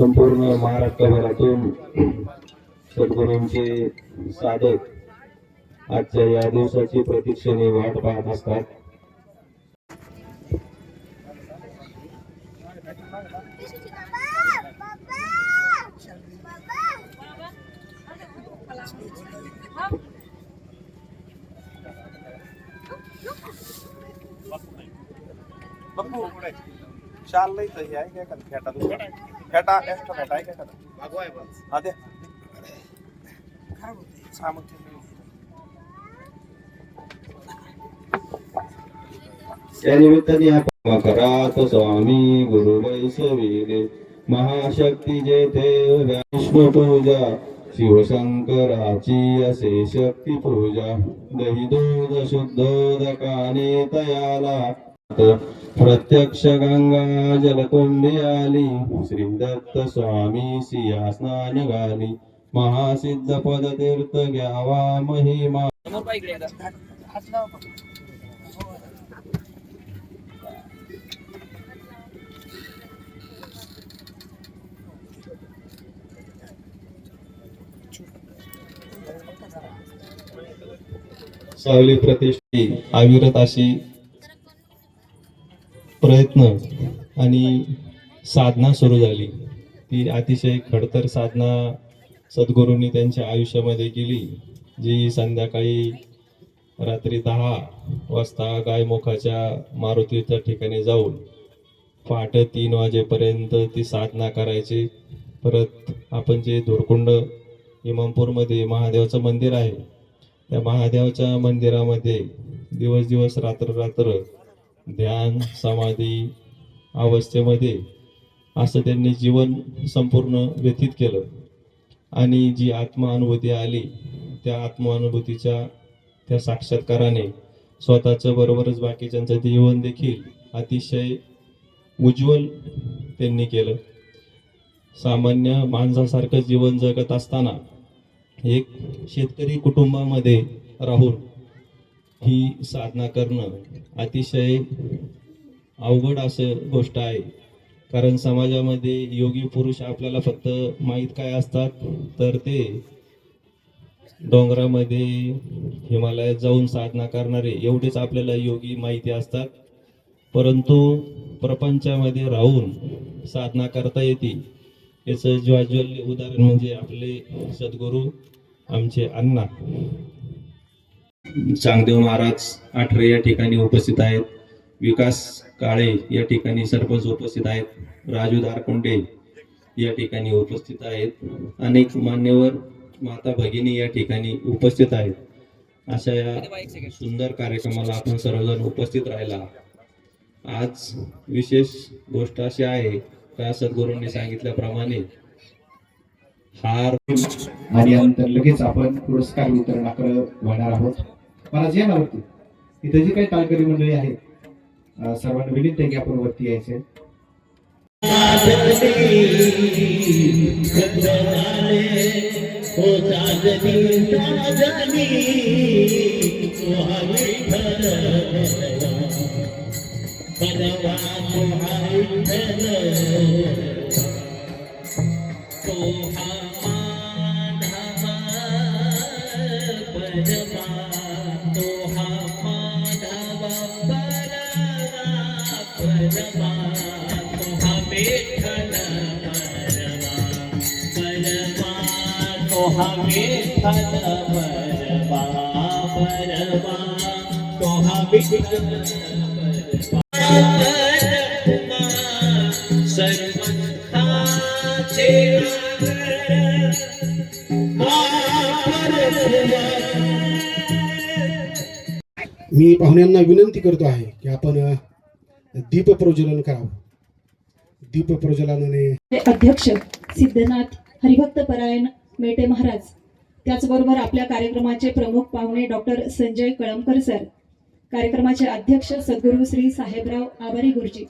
संपूर्ण महाराष्ट्रभरातून सद्गुरूंचे साधक आजच्या या दिवसाची प्रतीक्षेने वाट पाहत असतात. शाल नाही तर आहे काय का फेटा दुसरा फेटा एक्स्ट्रा फेटा आहे का भागवाय बस हा दे काय बोलते सामन या निमित्ताने आपण करात स्वामी गुरु वैसवीरे महाशक्ती जेथे विष्णू पूजा शिवशंकराची असे शक्ती पूजा दही दूध शुद्धोदकाने तयाला प्रत्यक्ष गंगा जलकुंभी आली श्री दत्त स्वामी सिया स्नान घाली महासिद्ध पद तीर्थ घ्यावा महिमा. सावली प्रतिष्ठी अविरत अशी प्रयत्न आणि साधना सुरू झाली. ती अतिशय खडतर साधना सद्गुरूंनी त्यांच्या आयुष्यामध्ये केली, जी संध्याकाळी रात्री 10 वाजता गायमुखाच्या मारुतीच्या ठिकाणी जाऊन पहाटे 3 वाजेपर्यंत ती साधना करायची. परत आपण जे धुरकुंड इमामपूरमध्ये महादेवाचं मंदिर आहे, त्या महादेवाच्या मंदिरामध्ये दिवस रात्र ध्यान समाधी अवस्थेमध्ये असं त्यांनी जीवन संपूर्ण व्यतीत केलं. आणि जी आत्मानुभूती आली, त्या आत्मानुभूतीच्या त्या साक्षात्काराने स्वतःचं बरोबरच बाकीच्यांचं जीवन देखील अतिशय उज्ज्वल त्यांनी केलं. सामान्य माणसासारखं जीवन जगत असताना एक शेतकरी कुटुंबामध्ये राहून ही साधना करणं अतिशय अवघड असं गोष्ट आहे. कारण समाजामध्ये योगी पुरुष आपल्याला फक्त माहीत काय असतात, तर ते डोंगरामध्ये हिमालयात जाऊन साधना करणारे एवढेच आपल्याला योगी माहिती असतात. परंतु प्रपंचामध्ये राहून साधना करता येते याचं ज्वाज्वल्य उदाहरण म्हणजे आपले सद्गुरू आमचे अण्णा चांगदेव महाराज आठरे या ठिकाणी उपस्थित आहेत. विकास काळे या ठिकाणी सरपंच उपस्थित आहेत. राजू धारकोंडे या ठिकाणी उपस्थित आहेत. अनेक मान्यवर माता भगिनी या ठिकाणी उपस्थित आहेत. अशा या सुंदर कार्यक्रमाला आपण सर्वजण उपस्थित राहिला. आज विशेष गोष्ट अशी आहे का सद्गुरूंनी सांगितल्याप्रमाणे हार आणि नंतर लगेच आपण पुरस्कार वितरणाकडे वळणार आहोत. मला जे नावरती इथे जी काही तालकरी मंडळी आहेत सर्वांना विनंती आहे की आपण वरती यायचे. मी पाहुण्यांना विनंती करतो आहे की आपण दीप प्रज्वलन करावं. दीप प्रज्वलनाने अध्यक्ष सिद्धनाथ हरिभक्त परायण मेटे महाराज, त्याचबरोबर आपल्या कार्यक्रमाचे प्रमुख पाहुणे डॉक्टर संजय कळमकर सर, कार्यक्रमाचे अध्यक्ष सद्गुरू श्री साहेबराव आभारी गुरुजी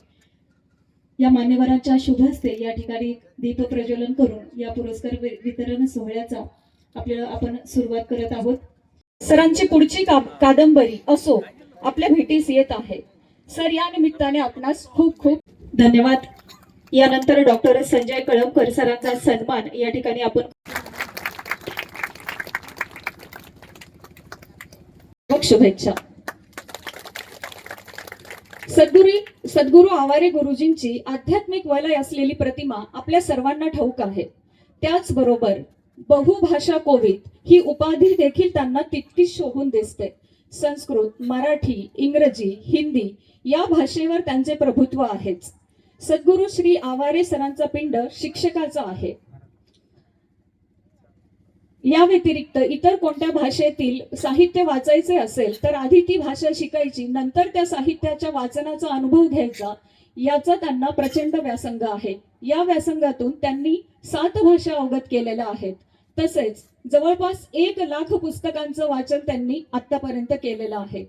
या मान्यवरांच्या शुभ हस्ते या ठिकाणी दीप प्रज्वलन करून या पुरस्कार वितरण सोहळ्याचा आपण सुरुवात करत आहोत. सरांची पुढची कादंबरी असो आपल्या भेटीस येत आहे. सर, या निमित्ताने आपणास खूप खूप धन्यवाद. यानंतर डॉक्टर संजय कळमकर सरांचा सन्मान या ठिकाणी आपण शुभेच्छा. सद्गुरू आवारे गुरुजींची आध्यात्मिक वलय असलेली प्रतिमा आपल्या सर्वांना ठाऊक आहे. त्याचबरोबर बहुभाषा कोविद ही उपाधी देखील त्यांना तितकीच शोभून दिसते. संस्कृत, मराठी, इंग्रजी, हिंदी या भाषेवर त्यांचे प्रभुत्व आहेच. सद्गुरू श्री आवारे सरांचा पिंड शिक्षकाचा आहे. या व्यतिरिक्त इतर कोणत्या भाषेतील साहित्य वाचायचे असेल तर आधी ती भाषा शिकायची, नंतर त्या साहित्याच्या वाचनाचा अनुभव घ्यायचा, याचा त्यांना प्रचंड व्यासंग आहे. या व्यासंगातून त्यांनी 7 भाषा अवगत केलेल्या आहेत. तसेच जवळपास 1,00,000 पुस्तकांचं वाचन त्यांनी आतापर्यंत केलेलं आहे.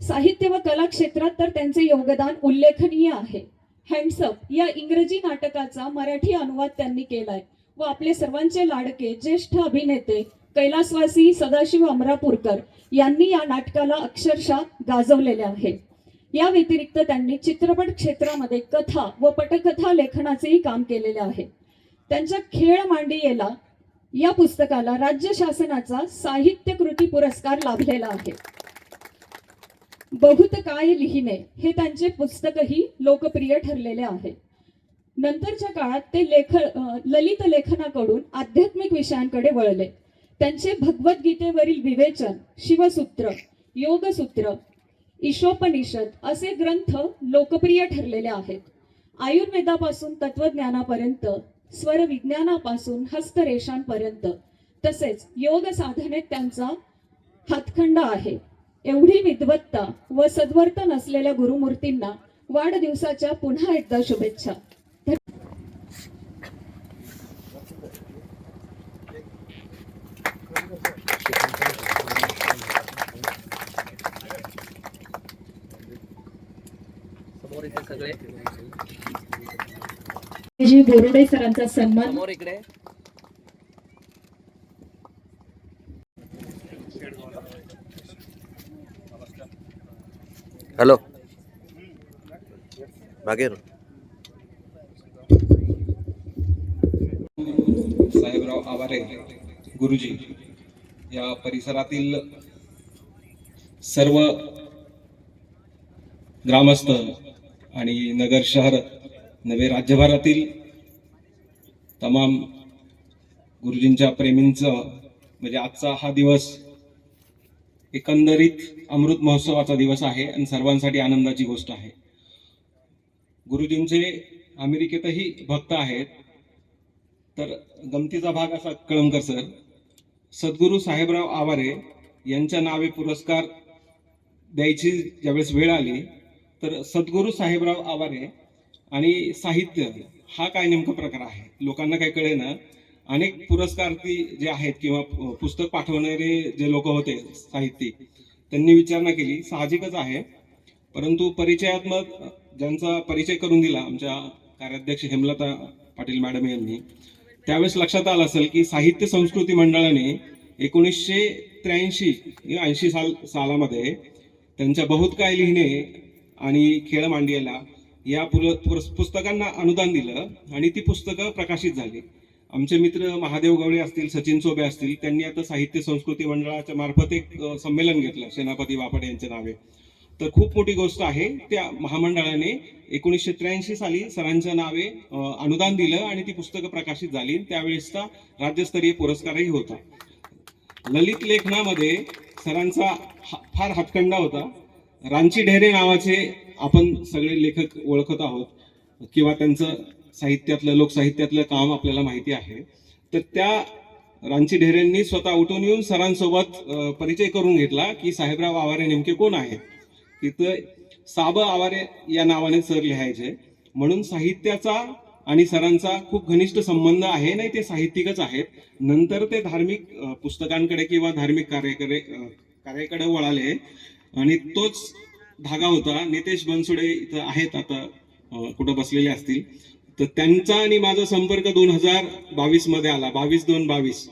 साहित्य व कला क्षेत्रात तर त्यांचे योगदान उल्लेखनीय आहे. हँड्सअप या इंग्रजी नाटकाचा मराठी अनुवाद त्यांनी केलाय व आपले सर्वांचे लाडके ज्येष्ठ अभिनेते कैलासवासी सदाशिव अमरापूरकर यांनी या नाटकाला अक्षरशः गाजवलेले आहे. या व्यतिरिक्त त्यांनी चित्रपट क्षेत्रामध्ये कथा व पटकथा लेखनाचेही काम केलेले आहे. त्यांच्या खेळ मांडियेला या पुस्तकाला राज्य शासनाचा साहित्य कृती पुरस्कार लाभलेला आहे. बहुत काय लिहिणे हे त्यांचे पुस्तकही लोकप्रिय ठरलेले आहे. नंतरच्या काळात ते ललित लेखनाकडून आध्यात्मिक विषयांकडे वळले. त्यांचे भगवद्गीतेवरील विवेचन, शिवसूत्र, योगसूत्र, ईशोपनिषद असे ग्रंथ लोकप्रिय ठरलेले आहेत. आयुर्वेदापासून तत्वज्ञानापर्यंत, स्वर विज्ञानापासून हस्तरेषांपर्यंत तसेच योग साधनेत त्यांचा हातखंडा आहे. एवढी विद्वत्ता व सद्वर्तन असलेल्या गुरुमूर्तींना वाढदिवसाच्या पुन्हा एकदा शुभेच्छा. जी बोरुडे सरांचा सन्मान. हॅलो मागे साहेबराव आवारे गुरुजी या परिसरातील सर्व ग्रामस्थ आणि नगर शहर नवे राज्यभरातील तमाम गुरुजींच्या प्रेमींचं म्हणजे आजचा हा दिवस एकंदरीत अमृत महोत्सवाचा दिवस आहे आणि सर्वांसाठी आनंदाची गोष्ट आहे. गुरुजींचे अमेरिकेतही भक्त आहेत. तर गमतीचा भाग असा, कळमकर सर सद्गुरू साहेबराव आवारे यांच्या नावे पुरस्कार द्यायची ज्यावेळेस वेळ आली तर सद्गुरू साहेबराव आवारे आणि साहित्य हा काय नेमका प्रकार आहे लोकांना काय कळे ना. अनेक पुरस्कार्थी जे आहेत किंवा पुस्तक पाठवणारे जे लोक होते साहित्यिक त्यांनी विचारणा केली, साहजिकच आहे. परंतु परिचयात्मक ज्यांचा परिचय करून दिला आमच्या कार्याध्यक्ष हेमलता पाटील मॅडम यांनी, त्यावेळेस लक्षात आलं असेल की साहित्य संस्कृती मंडळाने 1983-80 सालामध्ये त्यांच्या बहुत काय लिहिणे आणि खेळ मांडियेला या पुस्तकांना अनुदान दिलं आणि ती पुस्तकं प्रकाशित झाली. आमचे मित्र महादेव गवळे असतील, सचिन चोबे असतील, त्यांनी आता साहित्य संस्कृती मंडळाच्या मार्फत एक संमेलन घेतलं सेनापती बापट यांच्या नावे. तर खूप मोठी गोष्ट आहे. त्या महामंडळाने 1983 साली सरांच्या नावे अनुदान दिलं आणि ती पुस्तकं प्रकाशित झाली. त्यावेळेसचा राज्यस्तरीय पुरस्कारही होता. ललित लेखनामध्ये सरांचा फार हातखंडा होता. रांची ढेरे नावाचे आपण सगळे लेखक ओळखत आहोत किंवा त्यांचं साहित्यातलं लोकसाहित्यातलं काम आपल्याला माहिती आहे. तर त्या रांची ढेरेंनी स्वतः उठून येऊन सरांसोबत परिचय करून घेतला की साहेबराव आवारे नेमके कोण आहेत. तिथं साब आवारे या नावाने सर लिहायचे. म्हणून साहित्याचा आणि सरांचा खूप घनिष्ठ संबंध आहे. नाही ते साहित्यिकच आहेत. नंतर ते धार्मिक पुस्तकांकडे किंवा धार्मिक कार्याकडे वळाले आणि तोच धागा होता. नितेश बनसोडे इथं आहेत, आता कुठं बसलेले असतील. तर त्यांचा आणि माझा संपर्क 2022 मध्ये आला. 22/2/22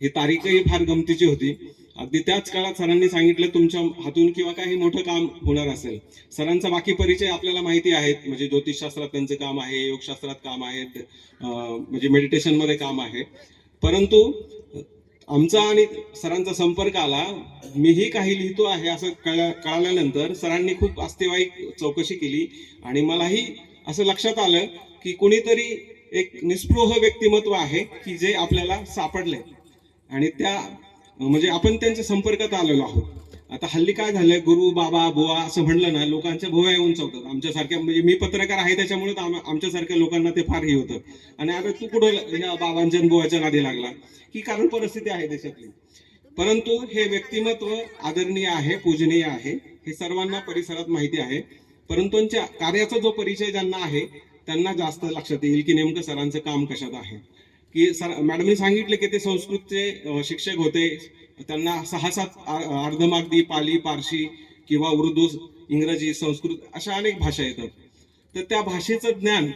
ही तारीखही फार गमतीची होती. अगदी त्याच काळात सरांनी सांगितलं तुमच्या हातून किंवा काही मोठं काम होणार असेल. सरांचा बाकी परिचय आपल्याला माहिती आहेत, म्हणजे ज्योतिषशास्त्रात त्यांचं काम आहे, योगशास्त्रात काम आहे, म्हणजे मेडिटेशनमध्ये काम आहे. परंतु आमचा आणि सरांचा संपर्क आला, मीही काही लिहितो आहे असं कळाल्यानंतर सरांनी खूप अस्तेवाईक चौकशी केली आणि मलाही असं लक्षात आलं की कोणीतरी एक निस्पृह व्यक्तिमत्व आहे की जे आपल्याला सापडले आणि त्या म्हणजे आपण त्यांच्या संपर्कात आलेलो आहोत. आता हल्ली काय झालंय, गुरु बाबा बुवा असं म्हणलं ना लोकांच्या भोवया येऊन चौकतात. आमच्यासारख्या म्हणजे मी पत्रकार आहे त्याच्यामुळे आमच्यासारख्या लोकांना ते फार हे होतं. आणि आता तू कुठं या बाबांच्या बुवाच्या नादी लागला, ही कारण परिस्थिती आहे देशातली. परंतु हे व्यक्तिमत्व आदरणीय आहे, पूजनीय आहे, हे सर्वांना परिसरात माहिती आहे. परंतु त्यांच्या कार्याचा जो परिचय ज्यांना आहे त्यांना जास्त लक्षात येईल की नेमकं सरांचं काम कशात आहे. की सर मॅडमनी सांगितलं की ते संस्कृतचे शिक्षक होते, त्यांना 6-7 अर्धमागधी पाली, पारशी किंवा उर्दू, इंग्रजी, संस्कृत अशा अनेक भाषा येतात. तर त्या भाषेचं ज्ञान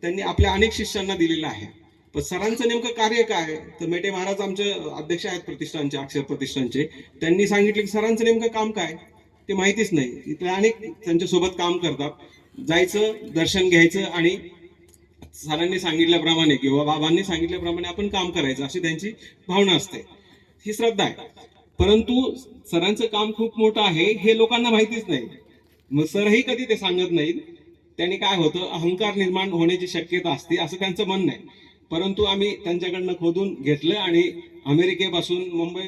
त्यांनी आपल्या अनेक शिष्यांना दिलेलं आहे. पण सरांचं नेमकं कार्य काय, तर मेटे महाराज आमचे अध्यक्ष आहेत प्रतिष्ठानचे, अक्षर प्रतिष्ठानचे, त्यांनी सांगितलं की सरांचं नेमकं काम काय ते माहितीच नाही. इथले अनेक त्यांच्यासोबत काम करतात, जायचं, दर्शन घ्यायचं आणि सरांनी सांगितल्याप्रमाणे किंवा बाबांनी सांगितल्याप्रमाणे आपण काम करायचं अशी त्यांची भावना असते, ही श्रद्धा आहे. परंतु सरांचं काम खूप मोठं आहे हे लोकांना माहितीच नाही. मग सरही कधी ते सांगत नाहीत. त्यांनी काय होतं, अहंकार निर्माण होण्याची शक्यता असते असं त्यांचं म्हणणं आहे. परंतु आम्ही त्यांच्याकडनं खोदून घेतलं आणि अमेरिकेपासून मुंबई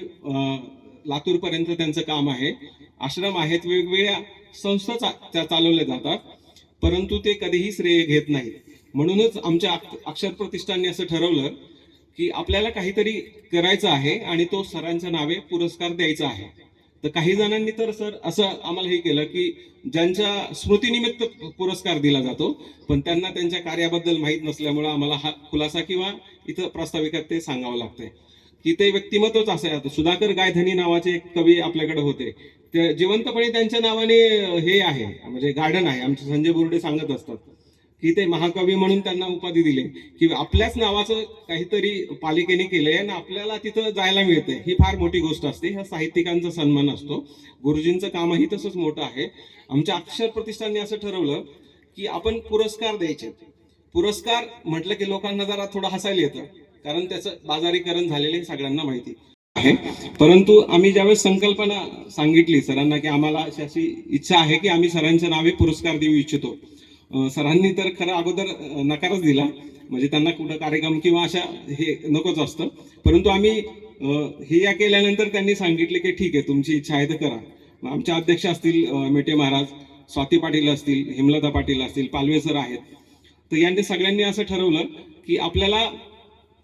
लातूर पर्यंत त्यांचं काम आहे. आश्रम आहेत, वेगवेगळ्या संस्था चालवल्या जातात, परंतु ते कधीही श्रेय घेत नाहीत. म्हणूनच आमच्या अक्षर प्रतिष्ठानने असं ठरवलं की आपल्याला काहीतरी करायचं आहे आणि तो सरांच्या नावे पुरस्कार द्यायचा आहे. तर काही जणांनी तर सर असं आम्हाला हे केलं की ज्यांच्या स्मृतीनिमित्त पुरस्कार दिला जातो, पण त्यांना त्यांच्या कार्याबद्दल माहीत नसल्यामुळे आम्हाला हा खुलासा किंवा इथं प्रास्ताविकात ते सांगावं लागतंय की ते व्यक्तिमत्वच असं आहे. आता सुधाकर गायधनी नावाचे एक कवी आपल्याकडे होते, ते जिवंतपणे त्यांच्या नावाने हे आहे म्हणजे गार्डन आहे. आमचे संजय बोर्डे सांगत असतात की ते महाकवी म्हणून त्यांना उपाधी दिली की आपल्याच नावाचं काहीतरी पालिकेने केलंय आणि आपल्याला तिथं जायला मिळतंय, ही फार मोठी गोष्ट असते. हा साहित्यिकांचा सन्मान असतो. गुरुजींचं कामही तसंच मोठं आहे. आमच्या अक्षर प्रतिष्ठानने असं ठरवलं की आपण पुरस्कार द्यायचे. पुरस्कार म्हटलं की लोकांना जरा थोडं हसायला येतं, कारण त्याचं बाजारीकरण झालेलं सगळ्यांना माहिती आहे. परंतु आम्ही ज्यावेळेस संकल्पना सांगितली सरांना की आम्हाला अशी इच्छा आहे की आम्ही सरांच्या नावे पुरस्कार देऊ इच्छितो, सरांनी तर खरं अगोदर नकारच दिला, म्हणजे त्यांना कुठं कार्यक्रम किंवा अशा हे नकोच असतं. परंतु आम्ही हे या केल्यानंतर त्यांनी सांगितले की ठीक आहे तुमची इच्छा आहे तर करा. आमच्या अध्यक्ष असतील मेटे महाराज, स्वाती पाटील असतील, हेमलता पाटील असतील, पालवे सर आहेत, तर यांनी सगळ्यांनी असं ठरवलं की आपल्याला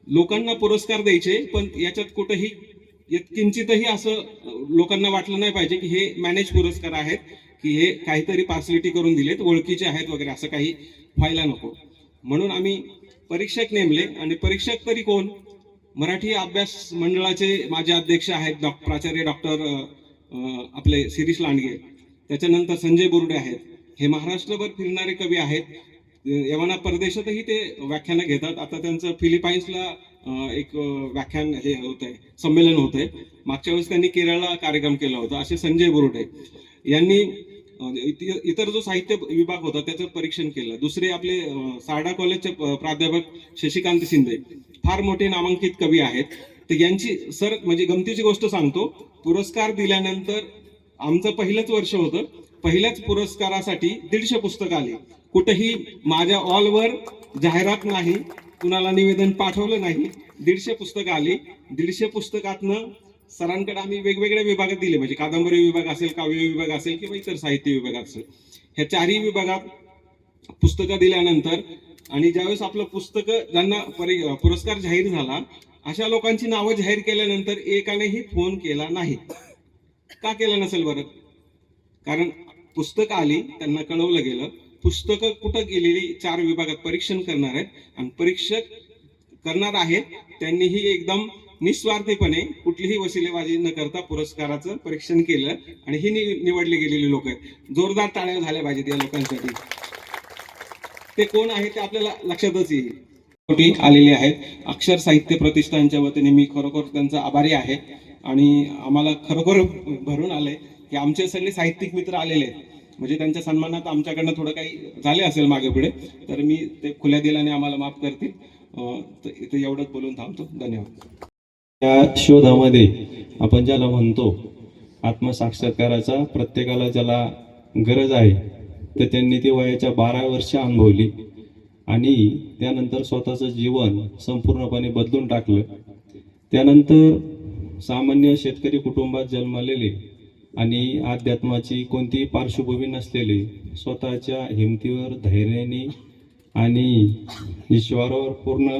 लोकांना पुरस्कार द्यायचे, पण याच्यात कुठंही किंचितही असं लोकांना वाटलं नाही पाहिजे की हे मॅनेज पुरस्कार आहेत, की हे काहीतरी पार्सलिटी करून दिलेत, ओळखीचे आहेत वगैरे, असं काही व्हायला नको. म्हणून आम्ही परीक्षक नेमले. आणि परीक्षक तरी कोण, मराठी अभ्यास मंडळाचे माझे अध्यक्ष आहेत प्राचार्य डॉक्टर आपले शिरीष लांडगे, त्याच्यानंतर संजय बोर्डे आहेत, हे महाराष्ट्रभर फिरणारे कवी आहेत. यवना परदेशातही ते व्याख्यानं घेतात. आता त्यांचं फिलिपाईन्सला एक व्याख्यान हे होत आहे, संमेलन होत आहे. मागच्या वेळेस त्यांनी केरळला कार्यक्रम केला होता. असे संजय बोर्डे यांनी इतर जो साहित्य विभाग होता त्याचं परीक्षण केलं. दुसरे आपले सारडा कॉलेजचे प्राध्यापक शशिकांत शिंदे फार मोठे नामांकित कवी आहेत. तर यांची सर म्हणजे गमतीची गोष्ट सांगतो, पुरस्कार दिल्यानंतर आमचं पहिलंच वर्ष होतं, पहिल्याच पुरस्कारासाठी 150 पुस्तकं आली. कुठेही माझ्या ऑलवर जाहिरात नाही, कुणाला निवेदन पाठवलं नाही, 150 पुस्तकं आली. 150 पुस्तकातनं सरांकडे आम्ही वेगवेगळ्या विभागात दिले, म्हणजे कादंबरी विभाग असेल, काव्य विभाग असेल किंवा इतर साहित्य विभाग असेल, ह्या चारही विभागात पुस्तकं दिल्यानंतर आणि ज्यावेळेस आपलं पुस्तकं ज्यांना पुरस्कार जाहीर झाला अशा लोकांची नावं जाहीर केल्यानंतर एकानेही फोन केला नाही. का केलं नसेल बरं? कारण पुस्तकं आली, त्यांना कळवलं गेलं, पुस्तकं कुठं गेलेली 4 विभागात परीक्षण करणार आहेत आणि परीक्षक करणार आहेत त्यांनीही एकदम निस्वार्थीपणे कुठलीही वसिलेबाजी न करता पुरस्काराचं परीक्षण केलं आणि ही निवडले गेलेले लोक आहेत. जोरदार टाळ्या झाल्या पाहिजेत या लोकांसाठी. ते कोण आहे ते आपल्याला लक्षातच येईल. आलेले आहेत. अक्षर साहित्य प्रतिष्ठानच्या वतीने मी खरोखर त्यांचा आभारी आहे. आणि आम्हाला खरोखर भरून आलंय की आमचे सगळे साहित्यिक मित्र आलेले आहेत. म्हणजे त्यांच्या सन्मानात आमच्याकडनं थोडं काही झाले असेल मागे पुढे, तर मी ते खुल्या दिलाने आम्हाला माफ करतील. तर इथे एवढंच बोलून थांबतो. धन्यवाद. त्या शोधामध्ये आपण ज्याला म्हणतो आत्मसाक्षात्काराचा, प्रत्येकाला ज्याला गरज आहे, तर त्यांनी ते वयाच्या 12 वर्ष अनुभवली आणि त्यानंतर स्वतःचं जीवन संपूर्णपणे बदलून टाकलं. त्यानंतर सामान्य शेतकरी कुटुंबात जन्मलेले आणि अध्यात्माची कोणतीही पार्श्वभूमी नसलेले, स्वतःच्या हिमतीवर धैर्याने आणि ईश्वरावर पूर्ण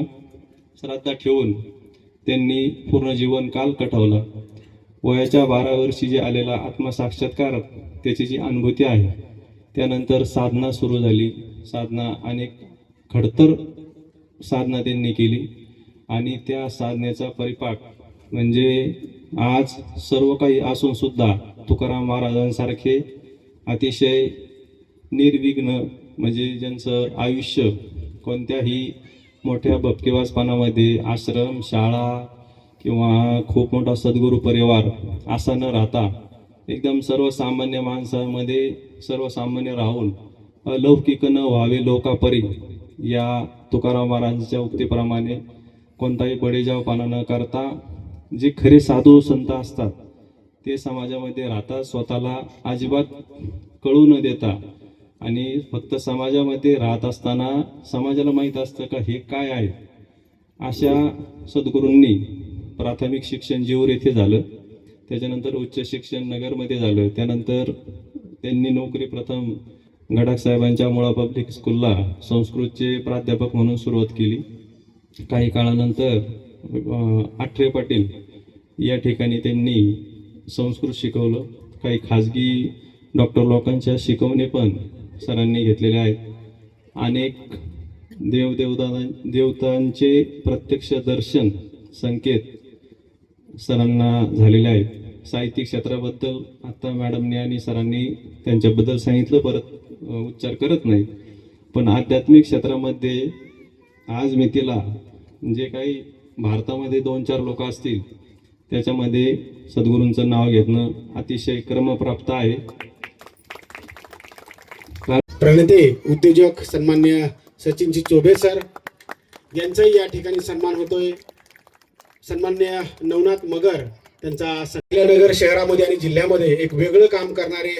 श्रद्धा ठेवून त्यांनी पूर्ण जीवन काल कटवला. वयाच्या 12 वर्षी जे आलेला आत्मसाक्षात्कार, त्याची जी अनुभूती आहे, त्यानंतर साधना सुरू झाली. साधना अनेक खडतर साधना त्यांनी केली आणि त्या साधनेचा परिपाक म्हणजे आज सर्व काही असून सुद्धा तुकाराम महाराजांसारखे अतिशय निर्विघ्न, म्हणजे ज्यांचं आयुष्य कोणत्याही मोठ्या भपकेबाजपणामध्ये, आश्रम, शाळा किंवा खूप मोठा सद्गुरू परिवार असा न राहता एकदम सर्वसामान्य माणसामध्ये सर्वसामान्य राहून अलौकिक न व्हावे लोकापरी, या तुकाराम महाराजांच्या उक्तीप्रमाणे कोणताही बडेजावपणा न करता जे खरे साधू संत असतात ते समाजामध्ये राहतात, स्वतःला अजिबात कळू न देता आणि फक्त समाजामध्ये राहत असताना समाजाला माहीत असतं का हे काय आहे. अशा सद्गुरूंनी प्राथमिक शिक्षण जेऊर येथे झालं, त्याच्यानंतर उच्च शिक्षण नगरमध्ये झालं. त्यानंतर त्यांनी नोकरी प्रथम गडाख साहेबांच्या मुळा पब्लिक स्कूलला संस्कृतचे प्राध्यापक म्हणून सुरुवात केली. काही काळानंतर आठरे पाटील या ठिकाणी त्यांनी संस्कृत शिकवलं. काही खाजगी डॉक्टर लोकांच्या शिकवणी पण सरांनी घेतलेल्या आहेत. अनेक देवतांचे प्रत्यक्ष दर्शन संकेत सरांना झालेले आहेत. साहित्यिक क्षेत्राबद्दल आता मॅडमने आणि सरांनी त्यांच्याबद्दल सांगितलं, परत उच्चार करत नाही. पण आध्यात्मिक क्षेत्रामध्ये आज मितीला जे काही भारतामध्ये 2-4 लोक असतील त्याच्यामध्ये सद्गुरूंचं नाव घेणं अतिशय क्रमप्राप्त आहे. प्रणेते उद्योजक सन्मान्य सचिनजी चोबे सर यांचाही या ठिकाणी सन्मान होतोय. सन्मान्य नवनाथ मगर त्यांचा नगर शहरामध्ये आणि जिल्ह्यामध्ये एक वेगळं काम करणारे,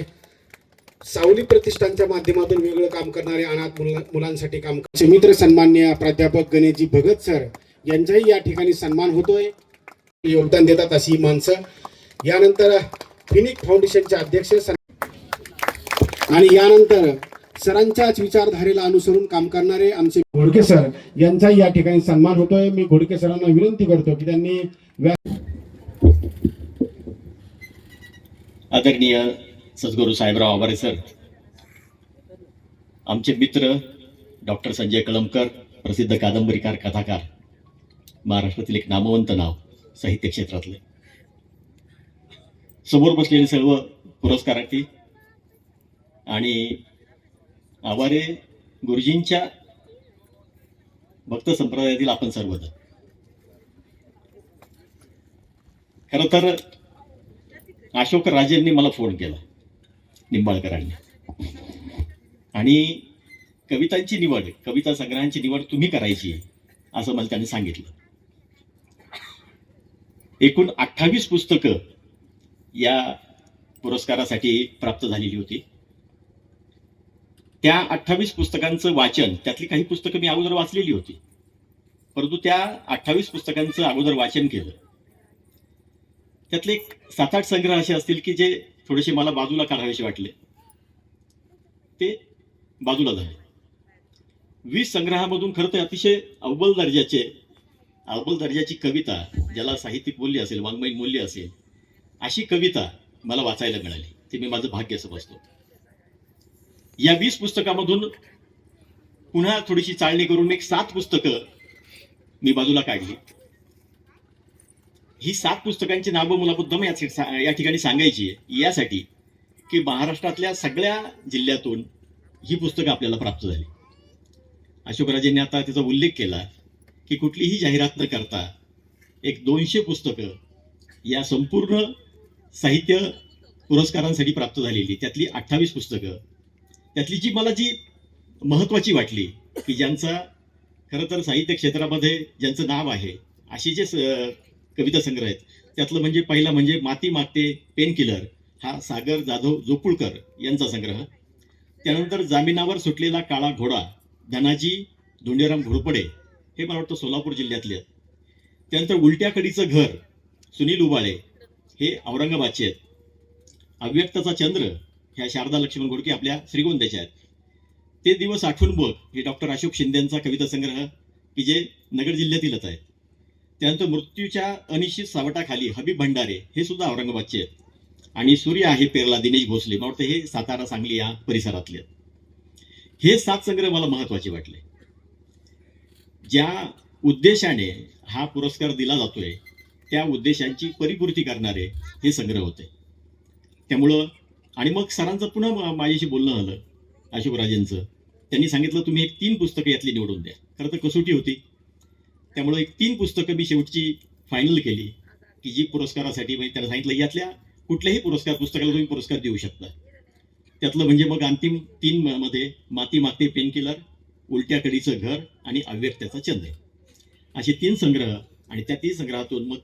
सावली प्रतिष्ठानच्या माध्यमातून वेगळं काम करणारे अनाथ मुलांसाठी काम करणारे मित्र सन्मान्य प्राध्यापक गणेशजी भगत सर यांचाही या ठिकाणी सन्मान होतोय. योगदान देतात अशी माणसं. यानंतर फिनिक फाउंडेशनचे अध्यक्ष आणि यानंतर सरांच्याच विचारधारेला अनुसरून काम करणारे आमचे घोडके सर यांचाही या ठिकाणी सन्मान होतोय. मी घोडके सरांना विनंती करतो की त्यांनी आदरणीय सद्गुरू साहेबराव आवारे सर, आमचे मित्र डॉक्टर संजय कळमकर, प्रसिद्ध कादंबरीकार, कथाकार, महाराष्ट्रातील एक नामवंत नाव साहित्य क्षेत्रातले, समोर बसलेले सर्व पुरस्कारार्थी आणि आवारे गुरुजींच्या भक्त संप्रदायातील आपण सर्वजण. खरं तर अशोक राजेंनी मला फोन केला, निंबाळकरांनी, आणि कवितांची निवड, कविता संग्रहांची निवड तुम्ही करायची असं मला त्यांनी सांगितलं. एकूण 28 पुस्तकं या पुरस्कारासाठी प्राप्त झालेली होती. त्या 28 पुस्तकांचं वाचन, त्यातली काही पुस्तकं मी अगोदर वाचलेली होती, परंतु त्या 28 पुस्तकांचं अगोदर वाचन केलं. त्यातले 7-8 संग्रह असे असतील की जे थोडेसे मला बाजूला काढावेसे वाटले, ते बाजूला झाले. 20 संग्रहामधून खरं तर अतिशय अव्वल दर्जाची कविता, ज्याला साहित्यिक मूल्य असेल, वाङ्मयीन मूल्य असेल, अशी कविता मला वाचायला मिळाली. ते मी माझं भाग्य समजतो. या 20 पुस्तकामधून पुन्हा थोडीशी चाळणी करून एक 7 पुस्तकं मी बाजूला काढली. ही 7 पुस्तकांची नावं मला मुद्दाम या ठिकाणी सांगायची आहे, यासाठी की महाराष्ट्रातल्या सगळ्या जिल्ह्यातून ही पुस्तकं आपल्याला प्राप्त झाली. अशोकराजेंनी आता त्याचा उल्लेख केला की कुठलीही जाहिरात न करता एक 200 पुस्तकं या संपूर्ण साहित्य पुरस्कारांसाठी प्राप्त झालेली त्यातली 28 पुस्तकं, त्यातली मला जी महत्त्वाची वाटली, की ज्यांचा खरं तर साहित्य क्षेत्रामध्ये ज्यांचं नाव आहे असे जे कविता संग्रह आहेत, त्यातलं म्हणजे पहिला म्हणजे माती मागते पेन किलर हा सागर जाधव जोपुळकर यांचा संग्रह. त्यानंतर जामिनावर सुटलेला काळा घोडा धनाजी धोंडीराम घोरपडे हे मला वाटतं सोलापूर जिल्ह्यातले आहेत. त्यानंतर उलट्या कडीचं घर सुनील उबाळे हे औरंगाबादचे आहेत. अव्यक्ताचा चंद्र ह्या शारदा लक्ष्मण घोडके आपल्या श्रीगोंद्याच्या आहेत. ते दिवस आठवून बघ हे डॉक्टर अशोक शिंदेंचा कविता संग्रह की जे नगर जिल्ह्यातीलच आहे. त्यानंतर मृत्यूच्या अनिश्चित सावटाखाली हबीब भंडारे हे सुद्धा औरंगाबादचे आहेत. आणि सूर्य आहे पेरला दिनेश भोसले मला वाटतं हे सातारा सांगली या परिसरातले आहेत. हे 7 संग्रह मला महत्त्वाचे वाटले. ज्या उद्देशाने हा पुरस्कार दिला जातोय त्या उद्देशांची परिपूर्ती करणारे हे संग्रह होते. त्यामुळं आणि मग सरांचं पुन्हा माझ्याशी बोलणं झालं अशोकराजेंचं. त्यांनी सांगितलं तुम्ही एक 3 पुस्तकं यातली निवडून द्या. खरं तर कसोटी होती, त्यामुळे एक 3 पुस्तकं मी शेवटची फायनल केली की जी पुरस्कारासाठी म्हणजे त्यांना सांगितलं यातल्या कुठल्याही पुस्तकाला तुम्ही पुरस्कार देऊ शकता. त्यातलं म्हणजे मग अंतिम 3 मध्ये माती मागते पेन किलर, उलट्या कडीचं घर आणि अव्यक्ताचा चंद्र असे 3 संग्रह. आणि त्या 3 संग्रहातून मग